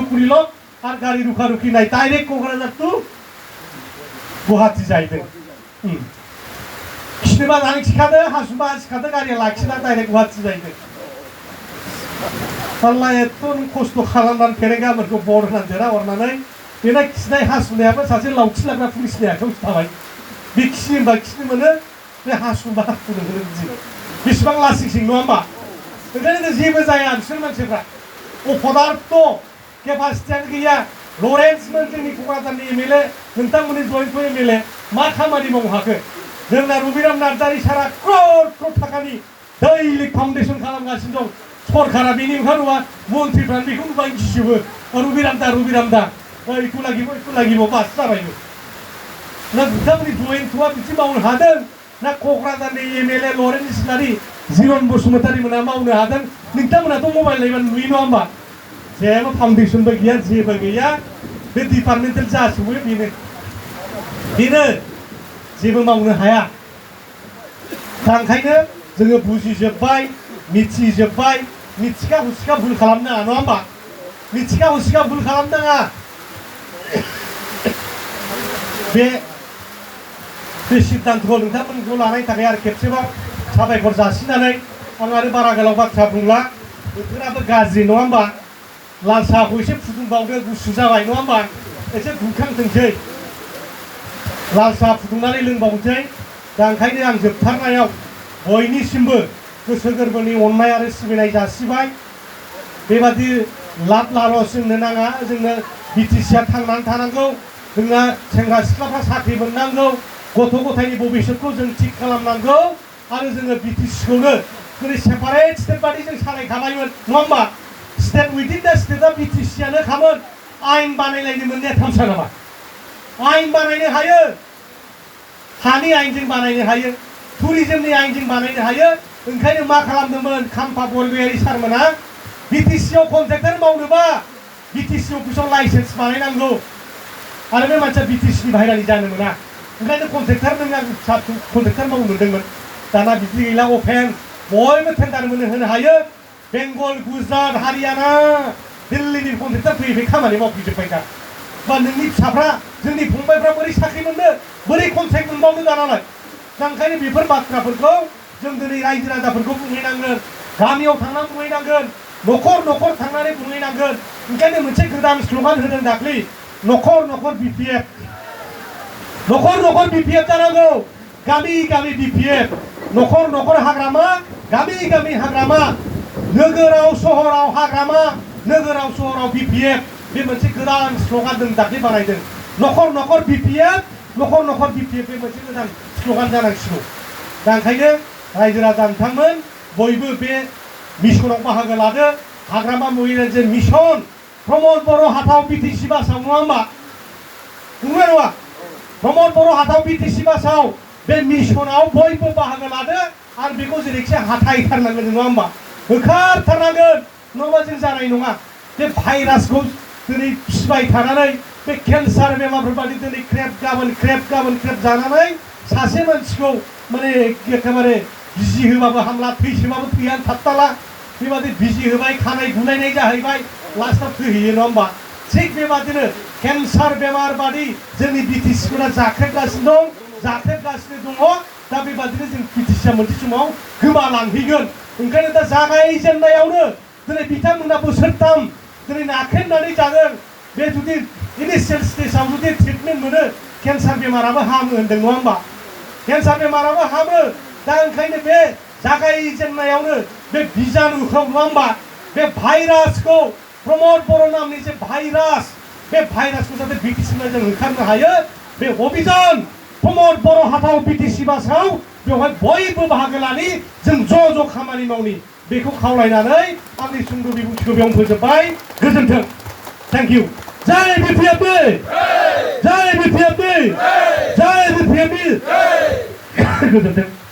आरो गारि रुखा रुखि नाय डाइरेक्ट क'क्राझार टु गुवाहाटि जाहैदों खिनोबा जानो खिखादो हासुबा खिखादो गारिया लाखिना डाइरेक्ट गुवाहाटि जाहैदों ताल्ला एथ' नों खस्थ' खालामनानै फेरेंगाफोरखौ बर होनानै देरहाहरनानै बेना खिनाय हासुनायाबो सासे लावथि लाग्रा पुलिसनि आखायाव थाबाय बे खिनो मोनो बे हासुनो मोनो बिदि बेसेबां लासिंसिं नङा होमबा ओंखायनो जेबो जाया बिसोर मानसिफ्रा अपदार्थ केपासिटियानो गैया लरेन्समोन जोंनि क'क्राझारनि एमएलए नोंथांमोननि जयन्त एमएलए मा खामानि मावनो हाखो जोंना रुबिराम नार्जारि सारा क्रर थाखानि दैलिक फाउन्डेसन खालामगासिनो दं सरकारा बेनि ओंखारबा मन्थ्रिफ्रानो बेखौ नुबाय गिजोबो रुबिराम दा इखौ लागिब बास जाबायबो ना नोंथांमोननि जयन्तआ बिदि मावनो हादों ना क'क्राझारनि एमएलए लरेन्स इस्लारि जिरन बसुमतारी मोना मावनो हादों नोंथांमोनाथ' मबाइल नायबानो नुयो नङा होमबा जेबो फाउन्डेसनबो गैया जेबो गैया बे डिपार्टमेन्टेल जाजोबो बेनो जेबो मावनो हाया दा ओंखायनो जोङो बुजिजोब्बाय मिथिजोब्बाय मिथिखा हुसिखा भुल खालामनाङा नङा होमबा मिथिखा हुसिखा भुल खालामनाङा बे सिद्धान्तखौ नोंथांमोनखौ लानायनि थाखाय आरो खेबसेबाव साबायखर जासिनानै आं आरो बारा गोलाव बाथ्रा बुंला बोथोराबो गाज्रि नङा होमबा लाल साहाखौ एसे फुदुंबावदो गुसु जाबाय नङा होमबा एसे दुंखांथोंसै लाल साहा फुदुंनानै लोंबावनोसै दा ओंखायनो आं जोबथारनायाव बयनिसिमबो गोसो गोरबोनि अननाय आरो सिबिनाय जासिबाय बेबादि लाब लालस जोंनो नाङा जोंनो बिटिसिआ थांनानै थानांगौ जोंना सेंग्रा सिख्लाफ्रा साख्रि मोननांगौ गथ' गथायनि भबिष्यतखौ जों थिग खालामनांगौ आरो जोङो बिटिसिखौनो जेरै सेपारेट स्टेट बादि जों सालायखाबायमोन नङा होमबा स्टेट उइदिन दा स्टेटआ बिटिसिआनो खामोन आयेन बानायलायनो मोननाया थामसा नामा आयेन बानायनो हायो हानि आयेनजों बानायनो हायो टुरिजमनि आयेनजों बानायनो हायो ओंखायनो मा खालामदोंमोन खाम्फा बरगयारि सारमोना बिटिसिआव कन्ट्रेक्टर मावनोबा बिटिसि अफिसाव लाइसेन्स बानायनांगौ आरो बे मानसिया बिटिसिनि बाहेरानि जानो मोना ओंखायनो कन्ट्रेक्टर नों आं कन्ट्रेक्टर मावनो मोनदोंमोन दाना बिदि गैला अपेन बयबो टेन्डार होनो हायो बेंगल गुजरात हारियाना दिल्लीनि कन्ट्रेक्टर फैयै खामानि मावफैजोब्बाय दा बा नोंनि फिसाफ्रा जोंनि फंबायफ्रा बोरै साख्रि मोननो बोरै कन्ट्रेक्ट मोनबावनो दानालाय दा ओंखायनो बेफोर बाथ्राफोरखौ जों दिनै रायजो राजाफोरखौ बुंहैनांगोन गामियाव थांनानै बुंहैनांगोन न'खर न'खर थांनानै बुंहैनांगोन ओंखायनो मोनसे गोदान स्ल'गान होदों दाख्लि न'खर न'खर बिपिएफ न'खर न'खर बिपिएफ जानांगौ गामि गामि बिपिएफ न'खर न'खर हाग्रामा गामि गामि हाग्रामा नोगोराव सहराव हाग्रामा नोगोराव सहराव बिपिएफ बे मोनसे गोदान स्ल'गान जों दाख्लि बानायदों न'खर न'खर बिपिएफ न'खर न'खर बिपिएफ बे मोनसे गोदान स्ल'गान जानांसिगौ दा ओंखायनो रायजो राजा नोंथांमोन बयबो बे मिशनाव बाहागो लादो हाग्रामा महिला मिशन प्रमद बर' हाथाव बिटिसि बासाव नङा होमबा नंगौना नङा प्रमद बर' हाथाव बिटिसि बासाव बे मिशनाव बयबो बाहागो लादो आरो बेखौ जेरैखि हाथायथारनांगोन नङा होमबा होखारथारनांगोन नङाबा जों जानाय नङा बे भाइरासखौ दिनै फिसिबाय थानानै बे केन्सार बेमारफोरबादि दिनै क्रेब गाबोन क्रेब जानानै सासे मानसिखौ माने एखेबारे बिजि होबाबो हामला थैसोबाबो थैयानो थाबथाला बेबादि बिजि होबाय खानाय गुलायनाय जाहैबाय लास्टआव थैहैयो नङा होमबा थिग बेबादिनो केन्सार बेमार बादि जोंनि बिटिसिफोरा जाख्रेबगासिनो दं दा बेबादिनो जों बिटिसिआ मोनसे समाव गोमालांहैगोन ओंखायनो दा जागायजेननायावनो दिनै बिथांमोना बोसोरथाम दिनै नाख्रेबनानै जागोन बे जुदि इनिशियेल स्टेजआव जुदि ट्रिटमेन्ट मोनो केन्सार बेमाराबो हामो होनदों नङा होमबा केन्सार बेमाराबो हामो दा ओंखायनो बे जागायजेननायावनो बे बिजानुखौ नङा होमबा बे भाइरासखौ प्रमद बर' नामनि जे भाइरास बे भाइरासखौ जाहाथे बिटिसिनिफ्राय जों होखारनो हायो बे अभियान प्रमद बर' हाथाव बिटिसि बासाव बेवहाय बयबो बाहागो लानि जों ज' खामानि मावनि बेखौ खावलायनानै आंनि सुंद' बिबुंथिखौ बेयावनो फोजोबबाय गोजोन्थों थेंक इउ जय बिपिएफ जय बिपिएफ जय बिपिएफ गोजोन्थों